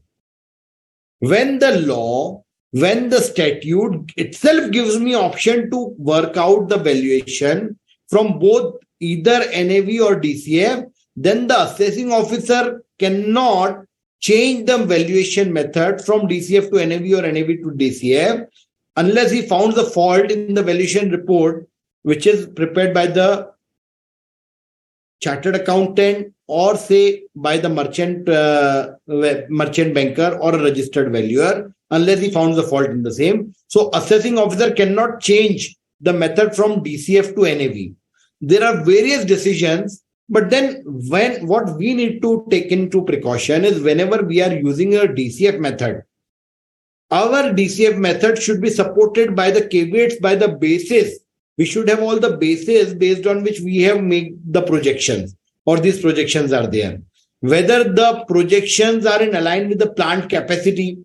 When the law, when the statute itself gives me option to work out the valuation from both either NAV or DCF, then the assessing officer cannot change the valuation method from DCF to NAV or NAV to DCF unless he found the fault in the valuation report, which is prepared by the chartered accountant or say by the merchant banker or a registered valuer, unless he found the fault in the same. So assessing officer cannot change the method from DCF to NAV. There are various decisions, but then what we need to take into precaution is whenever we are using a DCF method, our DCF method should be supported by the caveats, by the basis. We should have all the bases based on which we have made the projections, or these projections are there. Whether the projections are in line with the plant capacity,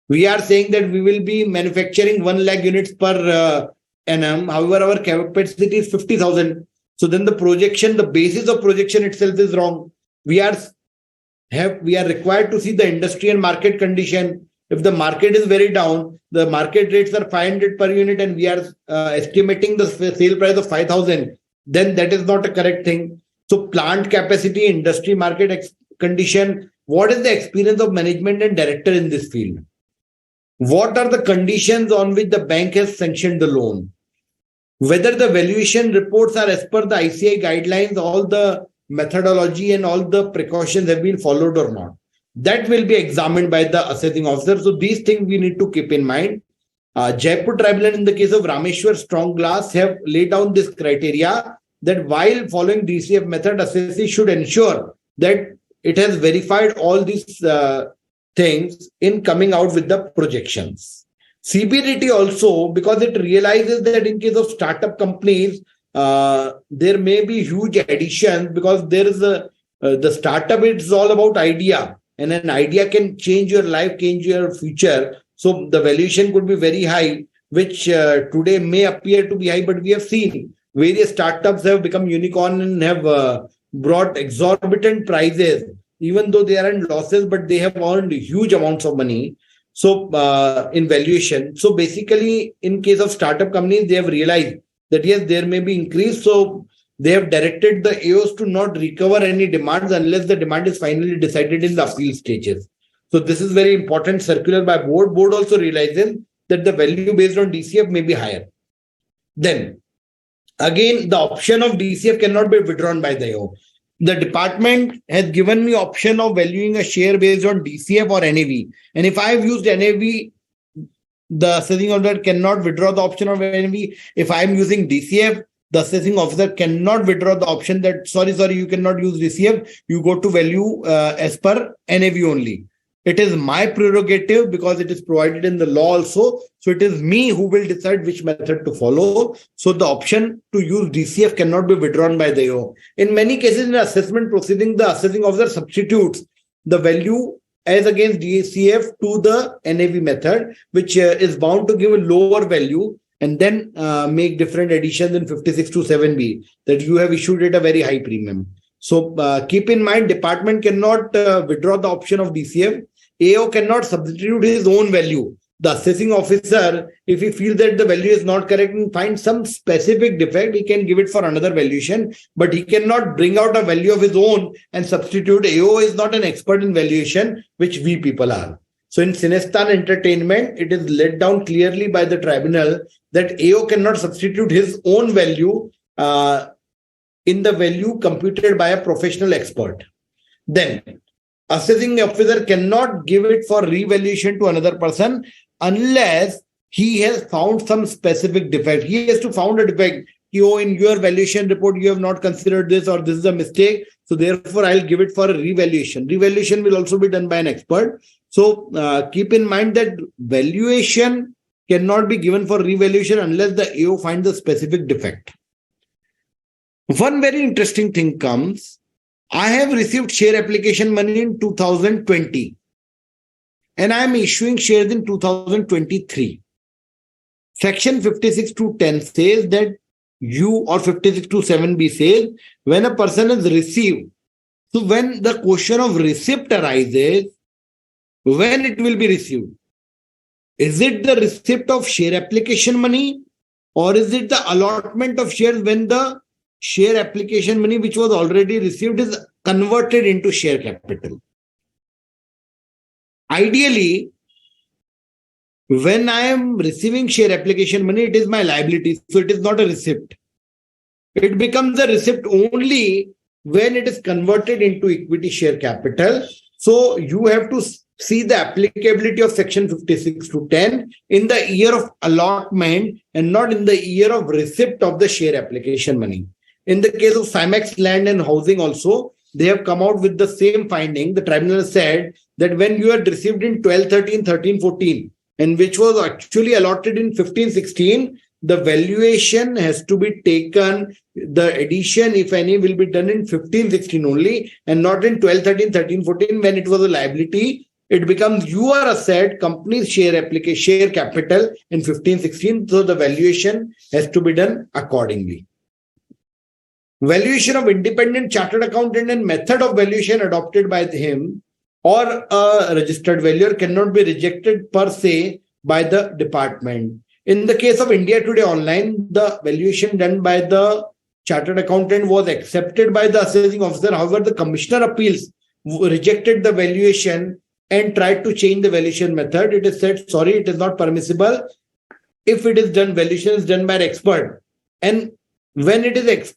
we are saying that we will be manufacturing 1 lakh units per annum. However, our capacity is 50,000. So then the projection, the basis of projection itself is wrong. We are required to see the industry and market condition. If the market is very down, the market rates are 500 per unit and we are estimating the sale price of 5,000, then that is not a correct thing. So plant capacity, industry market condition, what is the experience of management and director in this field? What are the conditions on which the bank has sanctioned the loan? Whether the valuation reports are as per the ICI guidelines, all the methodology and all the precautions have been followed or not. That will be examined by the assessing officer. So these things we need to keep in mind. Jaipur Tribunal in the case of Rameshwar Strong Glass have laid down this criteria that while following DCF method, assessee should ensure that it has verified all these things in coming out with the projections. CBDT also, because it realizes that in case of startup companies, there may be huge additions because there is the startup, it's all about idea. And an idea can change your life, change your future. So the valuation could be very high, which today may appear to be high, but we have seen various startups have become unicorn and have brought exorbitant prices, even though they are in losses, but they have earned huge amounts of money. So in valuation. So basically, in case of startup companies, they have realized that yes, there may be increase. So they have directed the AOs to not recover any demands unless the demand is finally decided in the appeal stages. So this is very important circular by board. Board also realizes that the value based on DCF may be higher. Then again, the option of DCF cannot be withdrawn by the AO. The department has given me option of valuing a share based on DCF or NAV. And if I have used NAV, the assessing officer cannot withdraw the option of NAV. If I am using DCF, the assessing officer cannot withdraw the option that, sorry, you cannot use DCF. You go to value as per NAV only. It is my prerogative because it is provided in the law also. So it is me who will decide which method to follow. So the option to use DCF cannot be withdrawn by the AO. In many cases in assessment proceeding, the assessing officer substitutes the value as against DCF to the NAV method, which is bound to give a lower value and then make different additions in 5627B that you have issued at a very high premium. So keep in mind, department cannot withdraw the option of DCF. AO cannot substitute his own value. The assessing officer, if he feels that the value is not correct and finds some specific defect, he can give it for another valuation, but he cannot bring out a value of his own and substitute. AO is not an expert in valuation, which we people are. So in Sinestan Entertainment, it is laid down clearly by the tribunal that AO cannot substitute his own value in the value computed by a professional expert. Then assessing officer cannot give it for revaluation to another person unless he has found some specific defect. He has to found a defect. Oh, in your valuation report, you have not considered this or this is a mistake. So therefore, I'll give it for a revaluation. Revaluation will also be done by an expert. So keep in mind that valuation cannot be given for revaluation unless the AO finds a specific defect. One very interesting thing comes. I have received share application money in 2020 and I am issuing shares in 2023. Section 56(2)(10) says that you, or 56(2)(7)B says when a person is received. So when the question of receipt arises, when it will be received? Is it the receipt of share application money or is it the allotment of shares when the share application money which was already received is converted into share capital? Ideally, when I am receiving share application money, it is my liability. So it is not a receipt. It becomes a receipt only when it is converted into equity share capital. So you have to see the applicability of section 56(2)(10) in the year of allotment and not in the year of receipt of the share application money. In the case of Cymex Land and Housing also, they have come out with the same finding. The tribunal said that when you had received in 12-13, 13-14, and which was actually allotted in 15-16, the valuation has to be taken. The addition, if any, will be done in 15-16 only, and not in 12-13, 13-14 when it was a liability. it becomes your asset, company's share capital in 15/16. So the valuation has to be done accordingly. Valuation of independent chartered accountant and method of valuation adopted by him or a registered valuer cannot be rejected per se by the department. In the case of India Today Online, the valuation done by the chartered accountant was accepted by the assessing officer. However, the Commissioner Appeals rejected the valuation and tried to change the valuation method. It is said, sorry, it is not permissible. If it is done, valuation is done by an expert. And when it is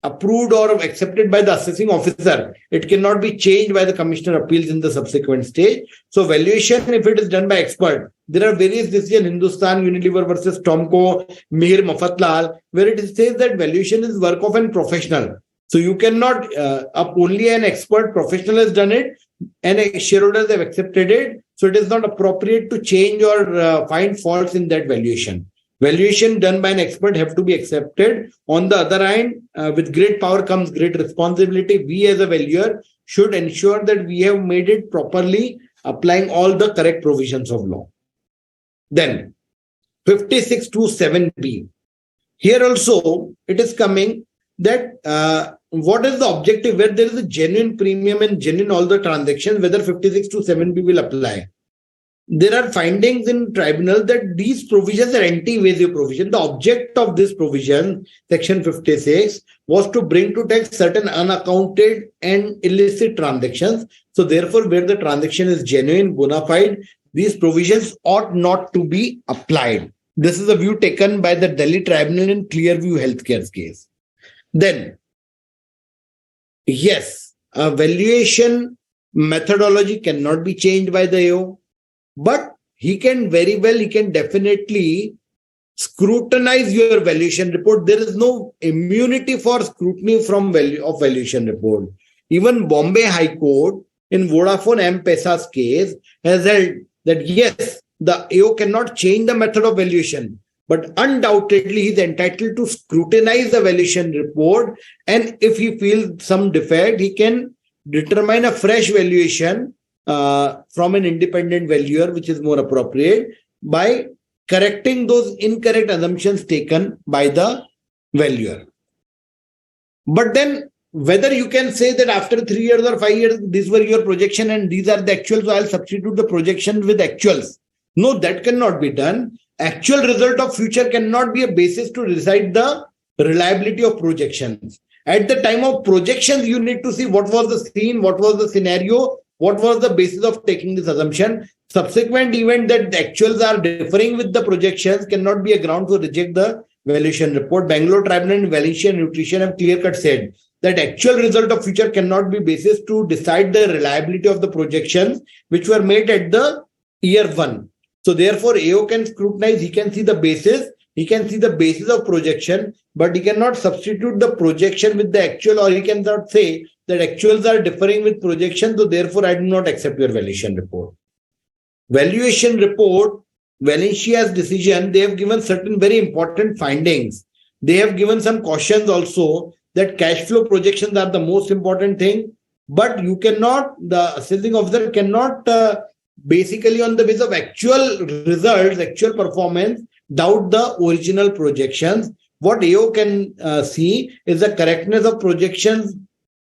approved or accepted by the assessing officer, it cannot be changed by the Commissioner Appeals in the subsequent stage. So valuation, if it is done by expert, there are various decisions, Hindustan Unilever versus Tomco, Mihir Mafatlal, where it says that valuation is work of a professional. So you cannot, only an expert professional has done it and shareholders have accepted it. So it is not appropriate to change or find faults in that valuation. Valuation done by an expert have to be accepted. On the other hand, with great power comes great responsibility. We as a valuer should ensure that we have made it properly, applying all the correct provisions of law. Then 56(2)(7)(b). Here also it is coming that what is the objective where there is a genuine premium and genuine all the transactions, whether 56(2)(7)(b) will apply. There are findings in tribunal that these provisions are anti-evasive provision. The object of this provision, section 56, was to bring to tax certain unaccounted and illicit transactions. So therefore, where the transaction is genuine, bona fide, these provisions ought not to be applied. This is a view taken by the Delhi Tribunal in Clearview Healthcare's case. Then, yes, a valuation methodology cannot be changed by the AO. But he can definitely scrutinize your valuation report. There is no immunity for scrutiny from valuation report. Even Bombay High Court in Vodafone M-Pesa's case has held that yes, the AO cannot change the method of valuation, but undoubtedly he is entitled to scrutinize the valuation report. And if he feels some defect, he can determine a fresh valuation from an independent valuer, which is more appropriate, by correcting those incorrect assumptions taken by the valuer. But then whether you can say that after 3 years or 5 years, these were your projection and these are the actuals, so I'll substitute the projection with actuals. No, that cannot be done. Actual result of future cannot be a basis to decide the reliability of projections. At the time of projections, you need to see what was the scene, what was the scenario, what was the basis of taking this assumption. Subsequent event that the actuals are differing with the projections cannot be a ground to reject the valuation report. Bangalore Tribunal and Valencia Nutrition have clear-cut said that actual result of future cannot be basis to decide the reliability of the projections which were made at the year 1. So therefore, AO can scrutinize, he can see the basis, he can see the basis of projection, but he cannot substitute the projection with the actual, or he cannot say that actuals are differing with projections, so therefore I do not accept your valuation report. Valuation report, Valencia's decision, they have given certain very important findings. They have given some cautions also that cash flow projections are the most important thing, but you cannot, the assessing officer cannot basically on the basis of actual results, actual performance, doubt the original projections. What AO can see is the correctness of projections,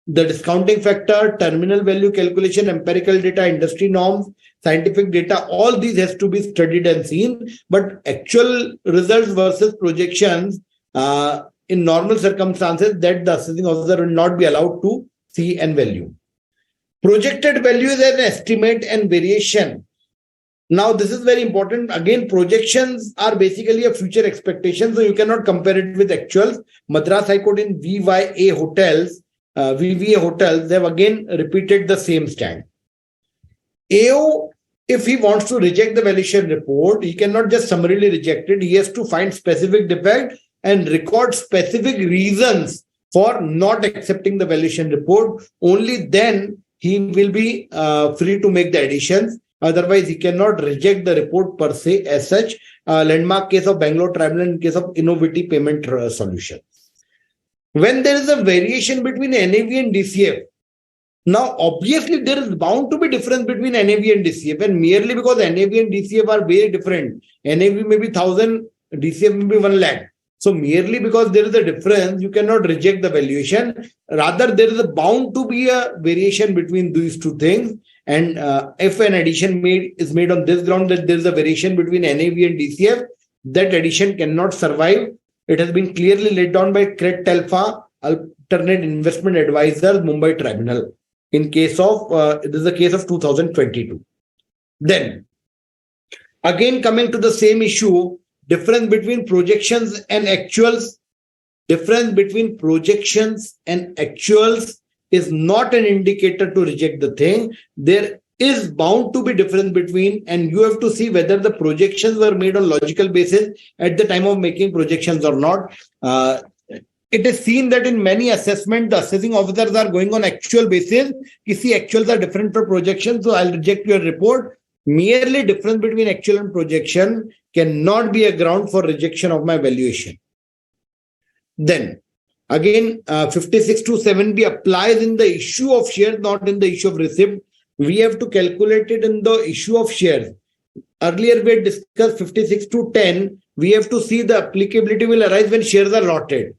the discounting factor, terminal value calculation, empirical data, industry norms, scientific data, all these has to be studied and seen. But actual results versus projections in normal circumstances that the assessing officer will not be allowed to see and value. Projected value is an estimate and variation. Now, this is very important. Again, projections are basically a future expectation, so you cannot compare it with actuals. Madras High Court in VVA Hotels, they have again repeated the same stand. AO, if he wants to reject the valuation report, he cannot just summarily reject it. He has to find specific defect and record specific reasons for not accepting the valuation report. Only then he will be free to make the additions. Otherwise, he cannot reject the report per se as such. Landmark case of Bangalore Tribunal in case of Innovative Payment Solution. When there is a variation between NAV and DCF, Now, obviously, there is bound to be difference between NAV and DCF, and merely because NAV and DCF are very different. NAV may be 1,000, DCF may be 1 lakh. So merely because there is a difference, you cannot reject the valuation. Rather, there is bound to be a variation between these two things. And if an addition is made on this ground that there is a variation between NAV and DCF, that addition cannot survive. It has been clearly laid down by CRET Alpha, Alternate Investment Advisors, Mumbai Tribunal. In case of, this is a case of 2022. Then, again coming to the same issue, difference between projections and actuals. Difference between projections and actuals is not an indicator to reject the thing. There is bound to be difference between, and you have to see whether the projections were made on logical basis at the time of making projections or not. It is seen that in many assessments, the assessing officers are going on actual basis. You see, actuals are different from projections, so I'll reject your report. Merely difference between actual and projection cannot be a ground for rejection of my valuation. Then, again, 56(2)(7)(b) applies in the issue of shares, not in the issue of receipt. We have to calculate it in the issue of shares. Earlier, we had discussed 56(2)(10). We have to see the applicability will arise when shares are allotted.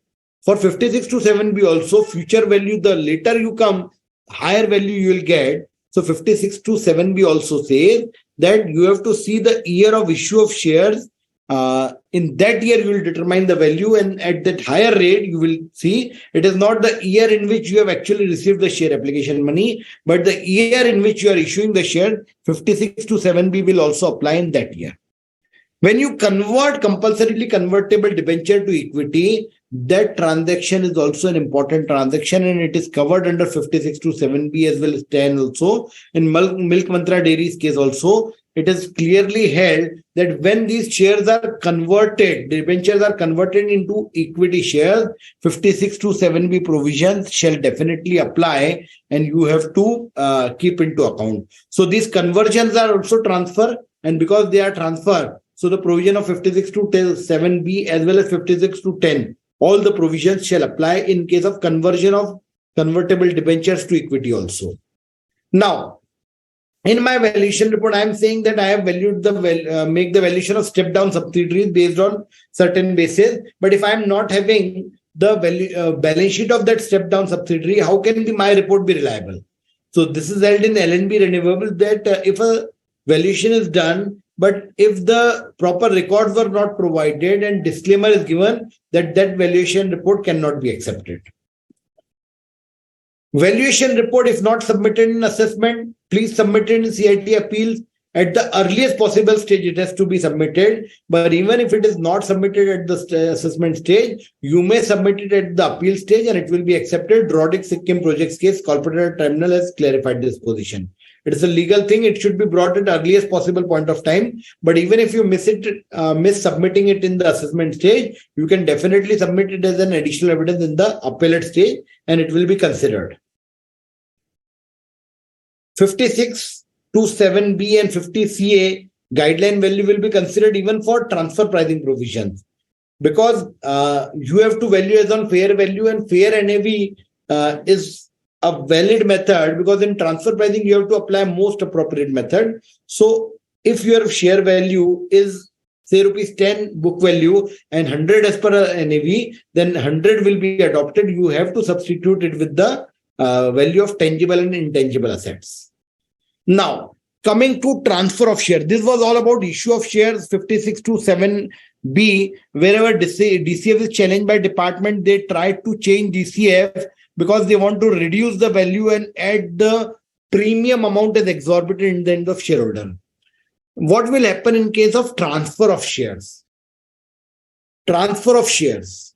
For 56(2)(7)(b) also, future value, the later you come, higher value you will get. So 56(2)(7)(b) also says that you have to see the year of issue of shares. In that year, you will determine the value, and at that higher rate, you will see it is not the year in which you have actually received the share application money, but the year in which you are issuing the share. 56(2)(7)(b) will also apply in that year. When you convert compulsorily convertible debenture to equity, that transaction is also an important transaction, and it is covered under 56(2)(7)(b) as well as 10 also. In Milk Mantra Dairy's case also, it is clearly held that when these shares are converted, debentures are converted into equity shares, 56(2)(7)(b) provisions shall definitely apply, and you have to keep into account. So these conversions are also transfer, and because they are transfer, so the provision of 56(2)(7)(b) as well as 56(2)(10), all the provisions shall apply in case of conversion of convertible debentures to equity also. Now, in my valuation report, I am saying that I have valued make the valuation of step down subsidiaries based on certain basis. But if I am not having the balance sheet of that step down subsidiary, how can my report be reliable? So this is held in LNB Renewable that if a valuation is done, but if the proper records were not provided and disclaimer is given, that valuation report cannot be accepted. Valuation report, if not submitted in assessment, please submit it in CIT appeals. At the earliest possible stage, it has to be submitted. But even if it is not submitted at the assessment stage, you may submit it at the appeal stage and it will be accepted. Roddick Sikkim Projects case, Corporate Tribunal has clarified this position. It is a legal thing. It should be brought at earliest possible point of time. But even if you miss submitting it in the assessment stage, you can definitely submit it as an additional evidence in the appellate stage and it will be considered. 56(2)(7)(b) and 50(CA) guideline value will be considered even for transfer pricing provisions, because you have to value as on fair value, and fair NAV is a valid method, because in transfer pricing you have to apply most appropriate method. So if your share value is say ₹10 book value and 100 as per NAV, then 100 will be adopted. You have to substitute it with the value of tangible and intangible assets. Now, coming to transfer of shares, this was all about issue of shares 56(2)(7)(b). Wherever DCF is challenged by department, they try to change DCF because they want to reduce the value and add the premium amount as exorbitant in the end of shareholder. What will happen in case of transfer of shares? Transfer of shares.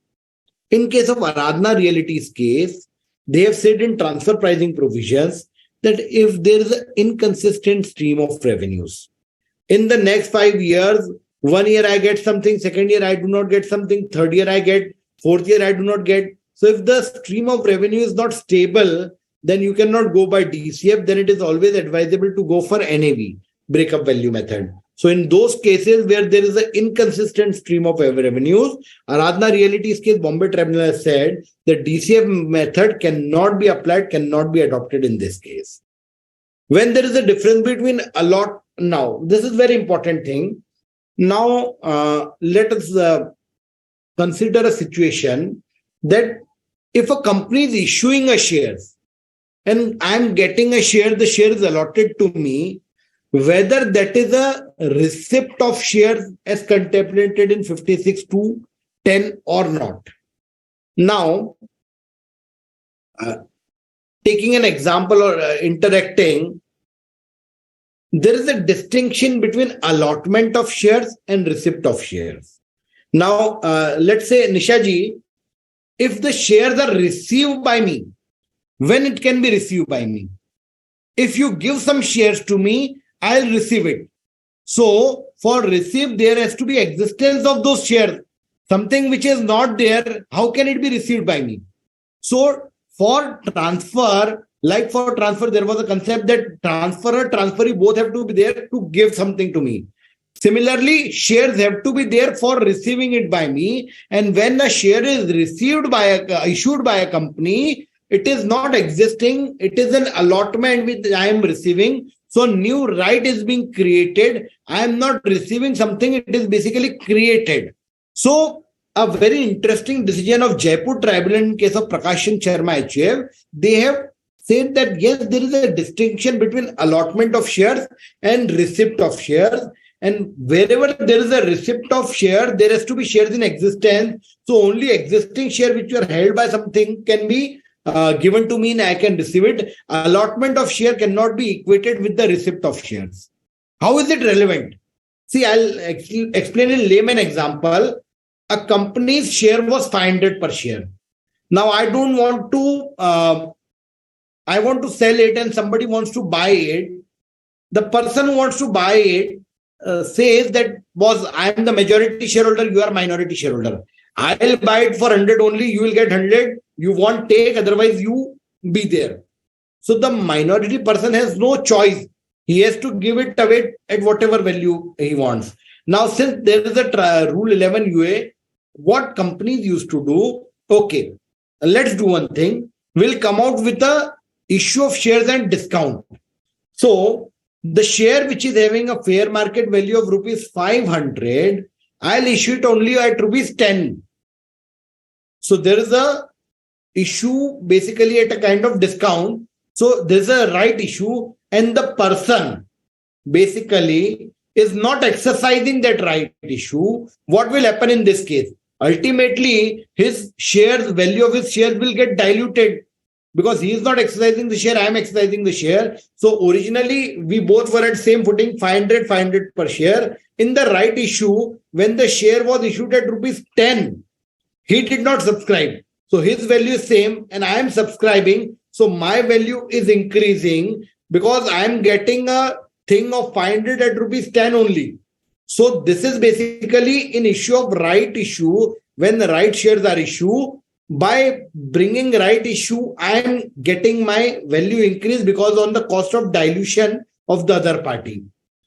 In case of Aradhana Realty's case, they have said in transfer pricing provisions that if there is an inconsistent stream of revenues, in the next 5 years, 1 year I get something, second year I do not get something, third year I get, fourth year I do not get. So if the stream of revenue is not stable, then you cannot go by DCF. Then it is always advisable to go for NAV, breakup value method. So in those cases where there is an inconsistent stream of revenues, Aradhana Realty's case, Bombay Tribunal has said the DCF method cannot be applied, cannot be adopted in this case. When there is a difference between now, this is very important thing. Now, let us consider a situation that if a company is issuing a shares and I'm getting a share, the share is allotted to me, whether that is a receipt of shares as contemplated in 56(2)(10) or not. Now, taking an example or interacting, there is a distinction between allotment of shares and receipt of shares. Now, let's say, Nishaji, if the shares are received by me, when it can be received by me? If you give some shares to me, I'll receive it. So, for receive, there has to be existence of those shares. Something which is not there, how can it be received by me? So, for transfer, there was a concept that transferor, transferee both have to be there to give something to me. Similarly, shares have to be there for receiving it by me. And when a share is issued by a company, it is not existing. It is an allotment which I am receiving. So new right is being created. I am not receiving something. It is basically created. So a very interesting decision of Jaipur Tribunal in case of Prakash Sharma HUF, they have said that yes, there is a distinction between allotment of shares and receipt of shares. And wherever there is a receipt of share, there has to be shares in existence. So only existing share which are held by something can be given to me and I can receive it. Allotment of share cannot be equated with the receipt of shares. How is it relevant? See, I'll explain in layman example. A company's share was 500 per share. Now I don't want to, I want to sell it and somebody wants to buy it. The person who wants to buy it says that, boss, I am the majority shareholder, you are minority shareholder. I'll buy it for 100 only, you will get 100. You won't take, otherwise you be there. So the minority person has no choice. He has to give it away at whatever value he wants. Now, since there is a Rule 11 UA, what companies used to do, okay, let's do one thing. We'll come out with a issue of shares and discount. So the share which is having a fair market value of rupees 500, I'll issue it only at rupees 10. So there is a issue basically at a kind of discount. So there's a right issue and the person basically is not exercising that right issue. What will happen in this case? Ultimately, his shares, value of his shares will get diluted because he is not exercising the share. I am exercising the share. So originally we both were at same footing, 500 per share. In the right issue, when the share was issued at rupees 10, he did not subscribe. So his value is same and I am subscribing. So my value is increasing because I am getting a thing of 500 at rupees 10 only. So this is basically an issue of right issue. When the right shares are issued, by bringing right issue, I am getting my value increase because on the cost of dilution of the other party.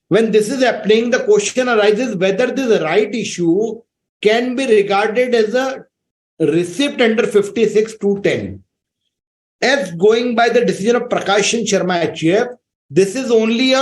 When this is happening, the question arises whether this right issue can be regarded as a receipt under 56(2)(10). As going by the decision of Prakash Sharma HUF, this is only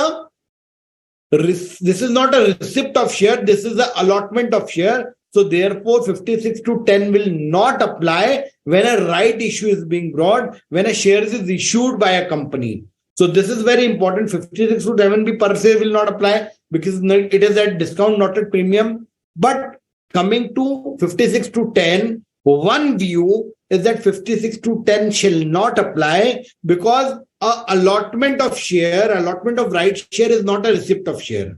this is not a receipt of share, this is an allotment of share. So therefore 56(2)(10) will not apply when a right issue is being brought, when a share is issued by a company. So this is very important. 56(2)(11) per se will not apply because it is at discount, not at premium. But coming to 56(2)(10), one view is that 56(2)(10) shall not apply because allotment of share, allotment of right share is not a receipt of share.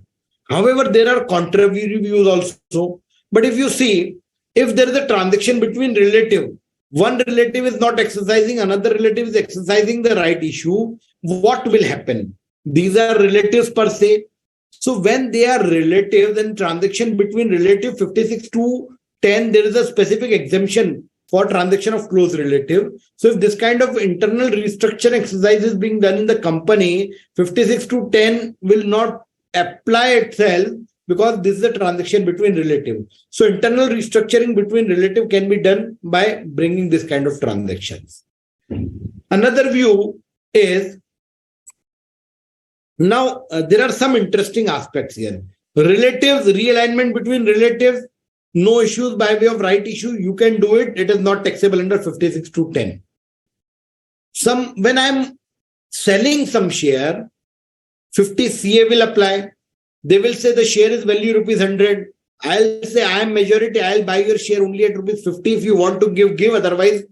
However, there are contrary views also. But if you see, if there is a transaction between relative, one relative is not exercising, another relative is exercising the right issue, what will happen? These are relatives per se. So when they are relatives, then transaction between relative 56(2)(10), there is a specific exemption for transaction of close relative. So if this kind of internal restructure exercise is being done in the company, 56(2)(10) will not apply itself because this is a transaction between relative. So internal restructuring between relative can be done by bringing this kind of transactions. Another view is, now there are some interesting aspects here. Relatives, realignment between relatives, no issues by way of right issue. You can do it. It is not taxable under 56(2)(10). When I'm selling some share, 50 CA will apply. They will say the share is value ₹100. I'll say I am majority. I'll buy your share only at ₹50. If you want to give. Otherwise,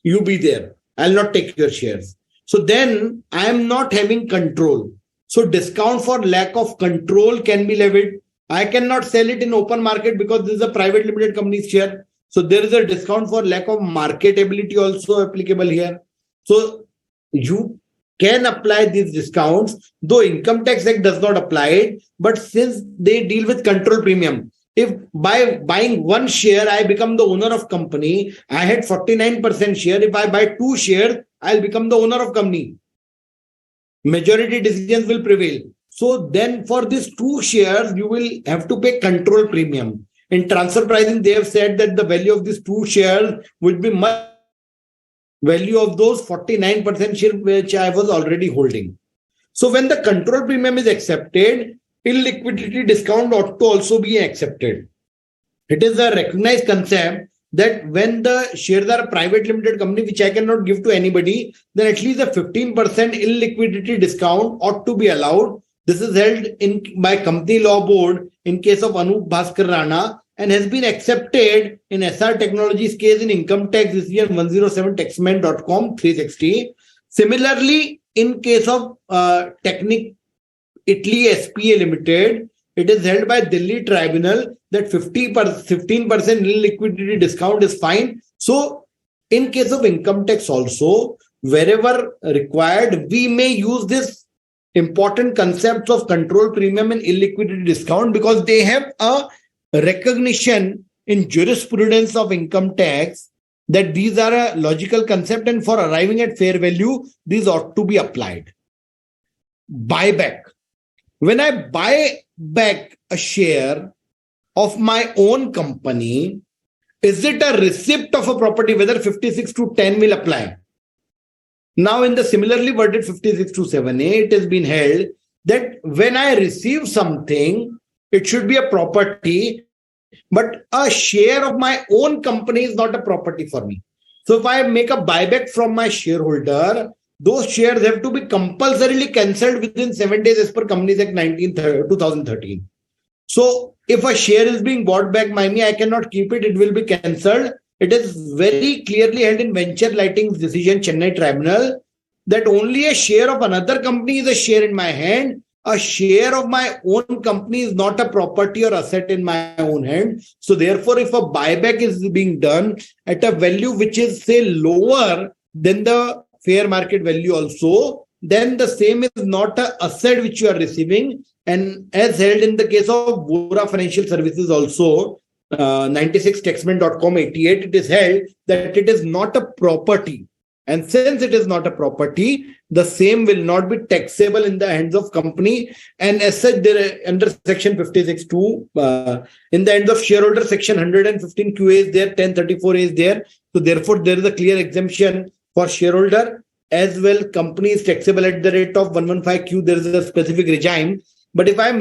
you be there. I'll not take your shares. So then I am not having control. So discount for lack of control can be levied. I cannot sell it in open market because this is a private limited company's share. So there is a discount for lack of marketability also applicable here. So you can apply these discounts, though Income Tax Act does not apply it. But since they deal with control premium, if by buying one share, I become the owner of company, I had 49% share. If I buy 2 shares, I'll become the owner of company. Majority decisions will prevail. So then for these 2 shares, you will have to pay control premium. In transfer pricing, they have said that the value of these 2 shares would be much value of those 49% share which I was already holding. So when the control premium is accepted, illiquidity discount ought to also be accepted. It is a recognized concept that when the shares are a private limited company, which I cannot give to anybody, then at least a 15% illiquidity discount ought to be allowed. This is held by Company Law Board in case of Anup Bhaskar Rana and has been accepted in SR Technologies case in Income Tax Decision 107 taxman.com 360. Similarly, in case of Technic Italy SPA Limited, it is held by Delhi Tribunal that 15% illiquidity discount is fine. So, in case of income tax also, wherever required, we may use this important concepts of control premium and illiquidity discount because they have a recognition in jurisprudence of income tax that these are a logical concept, and for arriving at fair value, these ought to be applied. Buyback. When I buy back a share of my own company, is it a receipt of a property? Whether 56(2)(10) will apply. Now in the similarly worded 56(2)(7)(a), it has been held that when I receive something, it should be a property, but a share of my own company is not a property for me. So if I make a buyback from my shareholder, those shares have to be compulsorily cancelled within 7 days as per Companies Act 2013. So if a share is being bought back by me, I cannot keep it. It will be cancelled. It is very clearly held in Venture Lighting's decision, Chennai Tribunal, that only a share of another company is a share in my hand. A share of my own company is not a property or asset in my own hand. So therefore, if a buyback is being done at a value which is, say, lower than the fair market value also, then the same is not an asset which you are receiving. And as held in the case of Bora Financial Services also, 96 taxman.com 88, it is held that it is not a property. And since it is not a property, the same will not be taxable in the hands of company. And as such, there under section 56(2), in the hands of shareholder, section 115 QA is there, 1034A is there. So therefore, there is a clear exemption for shareholder. As well, company is taxable at the rate of 115Q. There is a specific regime. But if I am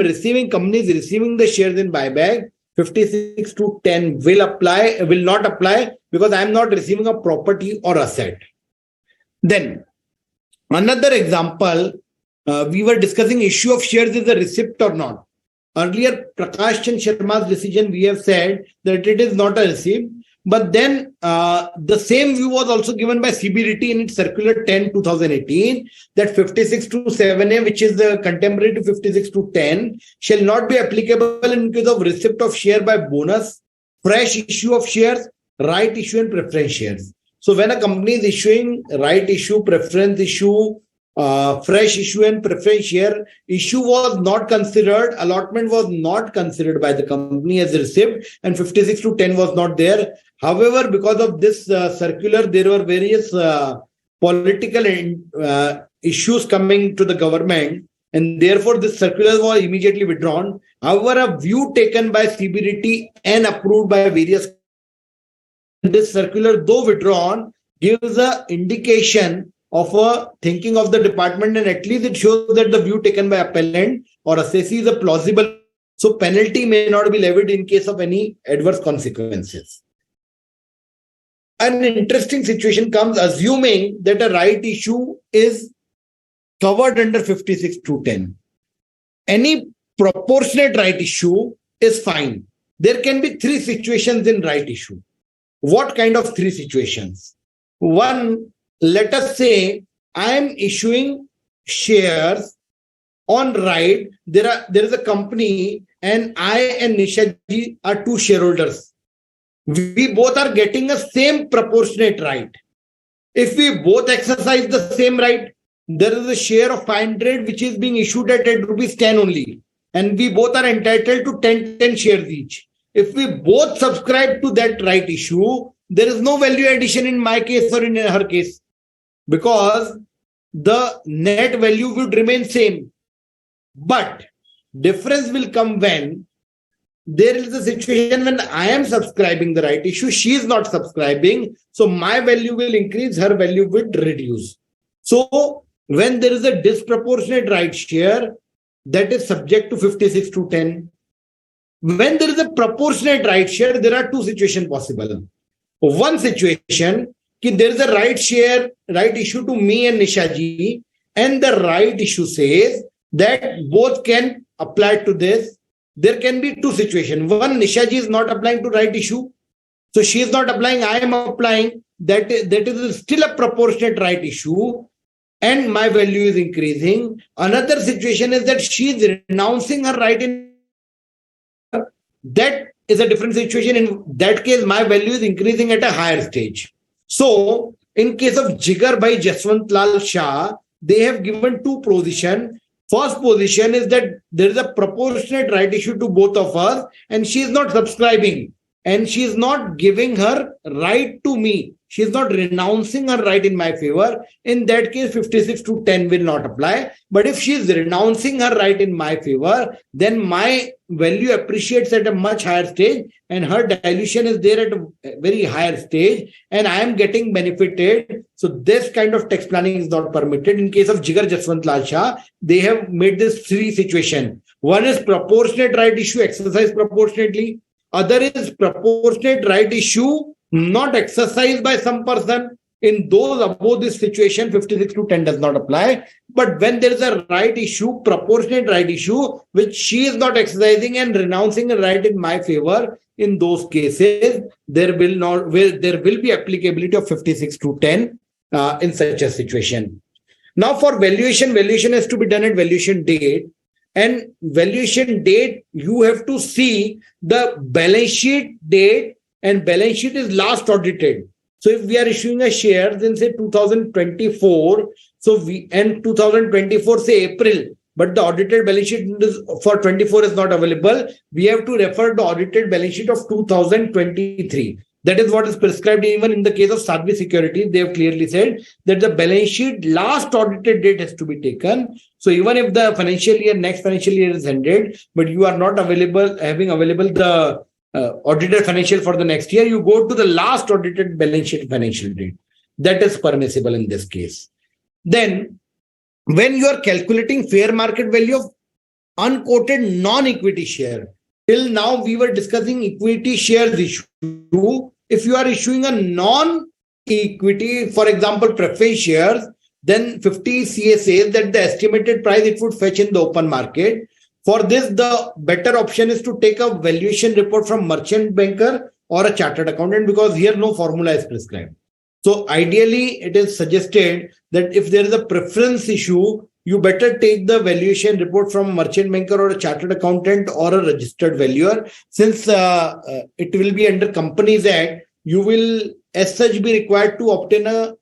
companies receiving the shares in buyback, 56(2)(10) will not apply because I am not receiving a property or asset. Then another example, we were discussing issue of shares is a receipt or not. Earlier, Prakash Chand Sharma's decision, we have said that it is not a receipt. But then the same view was also given by CBDT in its Circular 10/2018 that 56(2)(7)(a), which is the contemporary to 56(2)(10), shall not be applicable in case of receipt of share by bonus, fresh issue of shares, right issue, and preference shares. So when a company is issuing right issue, preference issue, fresh issue and preference share, issue was not considered, allotment was not considered by the company as a receipt, and 56(2)(10) was not there. However, because of this circular, there were various political issues coming to the government and therefore this circular was immediately withdrawn. However, a view taken by CBDT and approved by various, this circular, though withdrawn, gives an indication of a thinking of the department, and at least it shows that the view taken by appellant or assessee is a plausible. So penalty may not be levied in case of any adverse consequences. An interesting situation comes assuming that a right issue is covered under 56(2)(10). Any proportionate right issue is fine. There can be three situations in right issue. What kind of three situations? One, let us say I am issuing shares on right. There is a company and I and Nishaji are two shareholders. We both are getting a same proportionate right. If we both exercise the same right, there is a share of 500 which is being issued at rupees 10 only, and we both are entitled to 10 shares each. If we both subscribe to that right issue, there is no value addition in my case or in her case, because the net value would remain same. But difference will come when there is a situation when I am subscribing the right issue, she is not subscribing, so my value will increase, her value will reduce. So when there is a disproportionate right share, that is subject to 56(2)(10). When there is a proportionate right share, there are two situations possible. One situation, there is a right share, right issue to me and Nishaji, and the right issue says that both can apply to this. There can be two situations. One, Nishaji is not applying to right issue. So she is not applying, I am applying. That is still a proportionate right issue, and my value is increasing. Another situation is that she is renouncing her right in. That is a different situation. In that case, my value is increasing at a higher stage. So, in case of Jigar by Jaswant Lal Shah, they have given two positions. First position is that there is a proportionate right issue to both of us, and she is not subscribing, and she is not giving her right to me. She is not renouncing her right in my favor. In that case, 56(2)(10) will not apply. But if she is renouncing her right in my favor, then my value appreciates at a much higher stage, and her dilution is there at a very higher stage, and I am getting benefited. So this kind of tax planning is not permitted. In case of Jigar Jaswant Lal Shah, they have made this three situation. One is proportionate right issue exercised proportionately. Other is proportionate right issue not exercised by some person. In those above this situation, 56(2)(10) does not apply. But when there is a right issue, proportionate right issue, which she is not exercising and renouncing a right in my favor, in those cases, there will be applicability of 56(2)(10) in such a situation. Now for valuation has to be done at valuation date. And valuation date, you have to see the balance sheet date, and balance sheet is last audited. So if we are issuing a share in say 2024, so we end 2024 say April, but the audited balance sheet for 24 is not available, we have to refer to audited balance sheet of 2023. That is what is prescribed even in the case of Sadhvi Securities. They have clearly said that the balance sheet last audited date has to be taken. So even if the next financial year is ended, but you are not having available the audited financial for the next year, you go to the last audited balance sheet financial date. That is permissible in this case. Then, when you are calculating fair market value of unquoted non-equity share, till now we were discussing equity shares issue. If you are issuing a non-equity, for example, preference shares, then 50 CA says that the estimated price it would fetch in the open market. For this, the better option is to take a valuation report from merchant banker or a chartered accountant, because here no formula is prescribed. So ideally, it is suggested that if there is a preference issue, you better take the valuation report from merchant banker or a chartered accountant or a registered valuer. Since it will be under Companies Act, you will as such be required to obtain a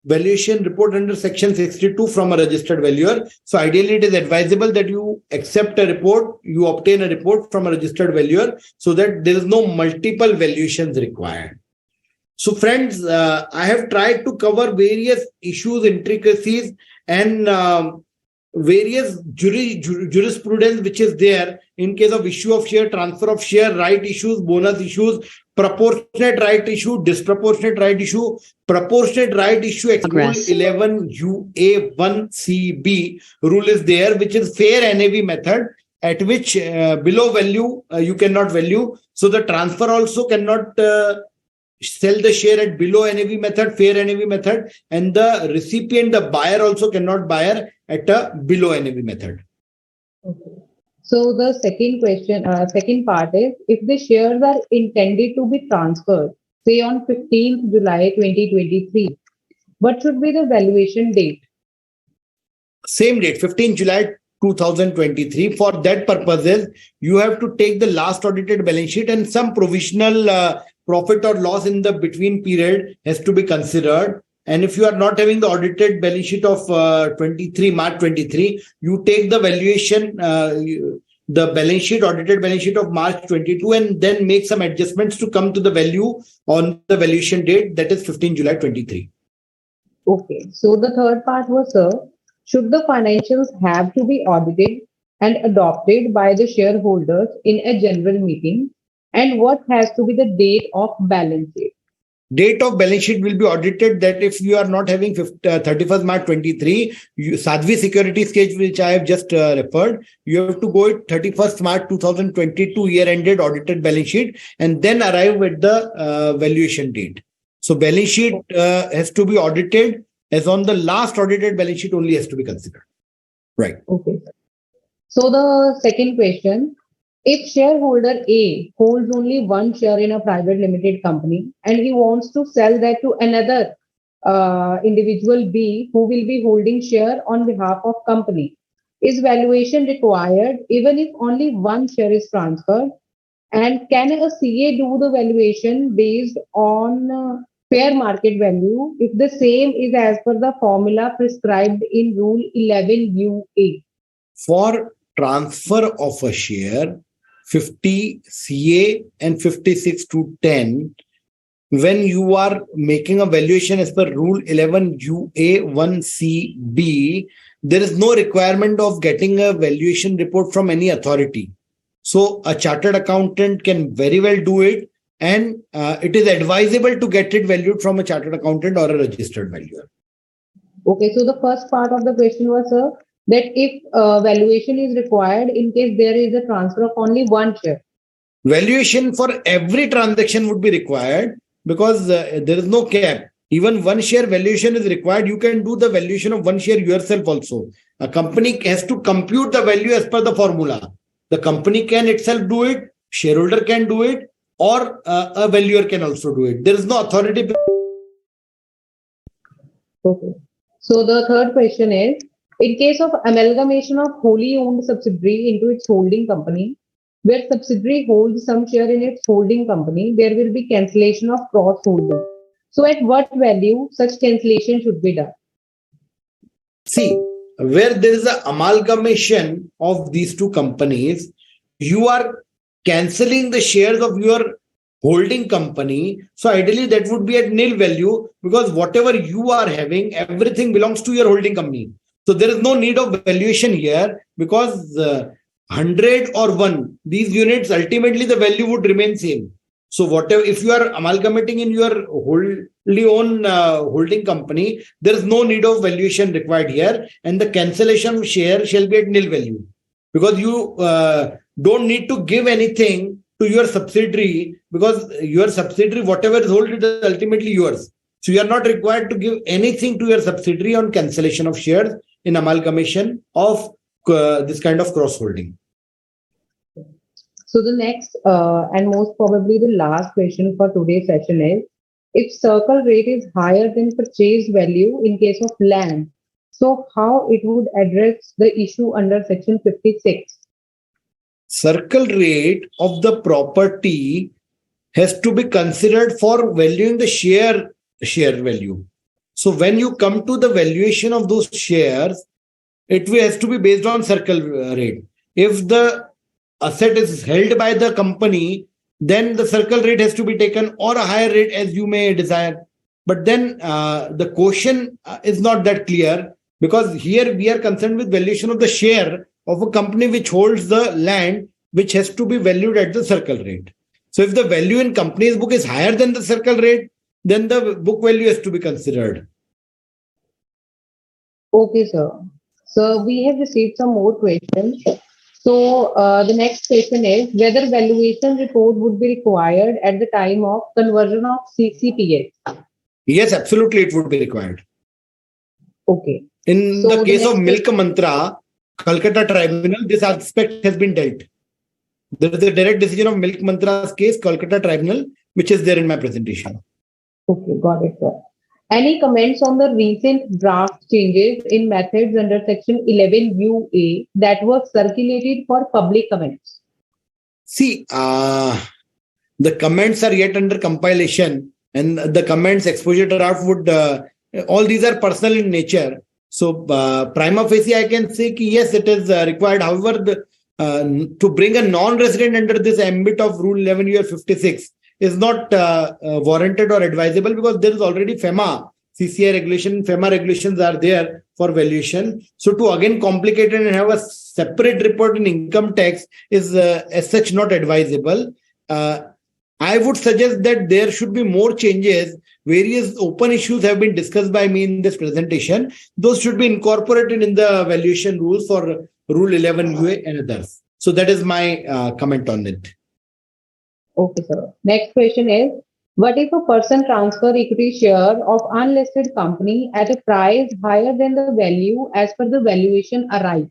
valuation report under section 62 from a registered valuer. So ideally, it is advisable that you accept a report, you obtain a report from a registered valuer, so that there is no multiple valuations required. So friends, I have tried to cover various issues, intricacies, and various jurisprudence which is there in case of issue of share, transfer of share, right issues, bonus issues, proportionate right issue, disproportionate right issue, proportionate right issue, Rule 11 UA1CB rule is there, which is fair NAV method, at which below value you cannot value. So the transfer also cannot sell the share at below NAV method, fair NAV method, and the recipient, the buyer also cannot buy at a below NAV method. Okay. So the second part is, if the shares are intended to be transferred, say on 15th July 2023, what should be the valuation date? Same date, 15 July 2023. For that purposes, you have to take the last audited balance sheet, and some provisional profit or loss in the between period has to be considered. And if you are not having the audited balance sheet of March 23, you take the valuation, the balance sheet, audited balance sheet of March 22, and then make some adjustments to come to the value on the valuation date, that is 15 July 23. Okay. So the third part was, sir, should the financials have to be audited and adopted by the shareholders in a general meeting? And what has to be the date of balance sheet? Date of balance sheet will be audited, that if you are not having 31st March 23, Sadhvi Securities case, which I have just referred, you have to go at 31st March 2022 year-ended audited balance sheet and then arrive at the valuation date. So balance sheet has to be audited as on the last audited balance sheet only has to be considered. Right. Okay. So the second question, if shareholder A holds only one share in a private limited company and he wants to sell that to another individual B who will be holding share on behalf of company, is valuation required even if only one share is transferred? And can a CA do the valuation based on fair market value if the same is as per the formula prescribed in Rule 11 UA? For transfer of a share, 50 CA and 56 to 10, when you are making a valuation as per Rule 11 UA 1CB, there is no requirement of getting a valuation report from any authority. So a chartered accountant can very well do it, and it is advisable to get it valued from a chartered accountant or a registered valuer. Okay, so the first part of the question was, sir, that if valuation is required in case there is a transfer of only one share. Valuation for every transaction would be required because there is no cap. Even one share valuation is required. You can do the valuation of one share yourself also. A company has to compute the value as per the formula. The company can itself do it, shareholder can do it, or a valuer can also do it. There is no authority. Okay. So the third question is, in case of amalgamation of wholly owned subsidiary into its holding company, where subsidiary holds some share in its holding company, there will be cancellation of cross-holding. So at what value such cancellation should be done? See, where there is an amalgamation of these two companies, you are cancelling the shares of your holding company. So ideally that would be at nil value, because whatever you are having, everything belongs to your holding company. So there is no need of valuation here, because 100 or 1, these units, ultimately the value would remain same. So whatever, if you are amalgamating in your wholly owned holding company, there is no need of valuation required here, and the cancellation share shall be at nil value, because you don't need to give anything to your subsidiary, because your subsidiary, whatever is held, it is ultimately yours. So you are not required to give anything to your subsidiary on cancellation of shares in amalgamation of this kind of cross-holding. So the next and most probably the last question for today's session is, if circle rate is higher than purchase value in case of land, so how it would address the issue under section 56? Circle rate of the property has to be considered for valuing the share value. So when you come to the valuation of those shares, it has to be based on circle rate. If the asset is held by the company, then the circle rate has to be taken, or a higher rate as you may desire. But then the question is not that clear, because here we are concerned with valuation of the share of a company which holds the land, which has to be valued at the circle rate. So if the value in company's book is higher than the circle rate, then the book value has to be considered. Okay, sir. So we have received some more questions. So the next question is whether valuation report would be required at the time of conversion of CCPS. Yes, absolutely, it would be required. Okay. In So the case of next Milk Mantra, Calcutta Tribunal, this aspect has been dealt. There is a direct decision of Milk Mantra's case, Calcutta Tribunal, which is there in my presentation. Okay, got it, sir. Any comments on the recent draft changes in methods under Section 11 UA that were circulated for public comments? See, the comments are yet under compilation, and the comments exposure draft would, all these are personal in nature. So, prima facie, I can say ki yes, it is required. However, to bring a non-resident under this ambit of Rule 11 UA 56 is not warranted or advisable, because there is already FEMA, CCI regulation, FEMA regulations are there for valuation. So to again complicate it and have a separate report in income tax is as such not advisable. I would suggest that there should be more changes. Various open issues have been discussed by me in this presentation. Those should be incorporated in the valuation rules for Rule 11 UA and others. So that is my comment on it. Okay, sir. Next question is, what if a person transfer equity share of unlisted company at a price higher than the value as per the valuation arrived?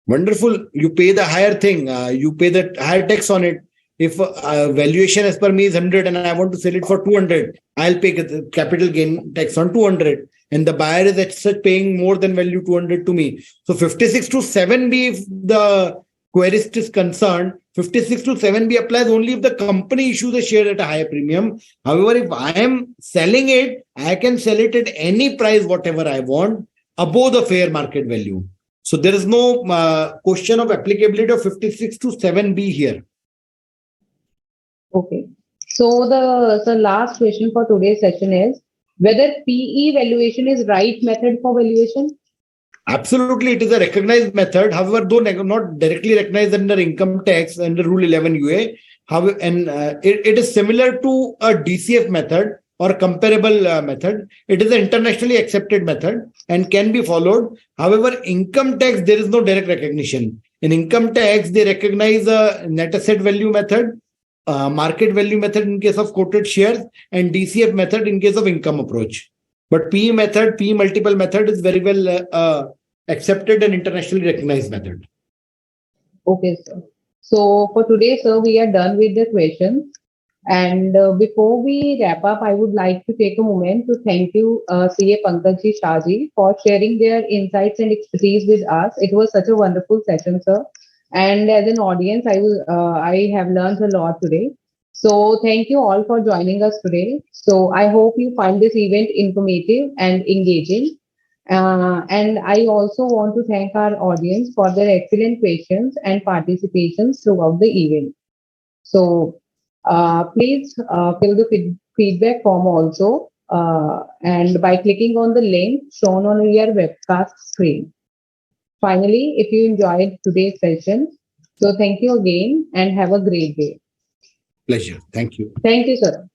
Wonderful. You pay the higher thing. You pay the higher tax on it. If valuation as per me is 100 and I want to sell it for 200, I'll pay the capital gain tax on 200. And the buyer is at such paying more than value 200 to me. So 56 to 7B, if the querist is concerned, 56 to 7B applies only if the company issues a share at a higher premium. However, if I am selling it, I can sell it at any price, whatever I want, above the fair market value. So there is no question of applicability of 56 to 7B here. Okay. So the last question for today's session is whether PE valuation is right method for valuation? Absolutely, it is a recognized method. However, though not directly recognized under income tax under Rule 11 UA, however, and it is similar to a DCF method or comparable method. It is an internationally accepted method and can be followed. However, income tax, there is no direct recognition. In income tax, they recognize a net asset value method, market value method in case of quoted shares, and DCF method in case of income approach. But PE method, PE multiple method is very well accepted and internationally recognized method. Okay, sir. So for today, sir, we are done with the questions. And before we wrap up, I would like to take a moment to thank you, CA Pankaj Shah ji, for sharing their insights and expertise with us. It was such a wonderful session, sir. And as an audience, I have learned a lot today. So thank you all for joining us today. So I hope you find this event informative and engaging. And I also want to thank our audience for their excellent questions and participations throughout the event. So please fill the feedback form also and by clicking on the link shown on your webcast screen. Finally, if you enjoyed today's session, so thank you again and have a great day. Pleasure. Thank you. Thank you, sir.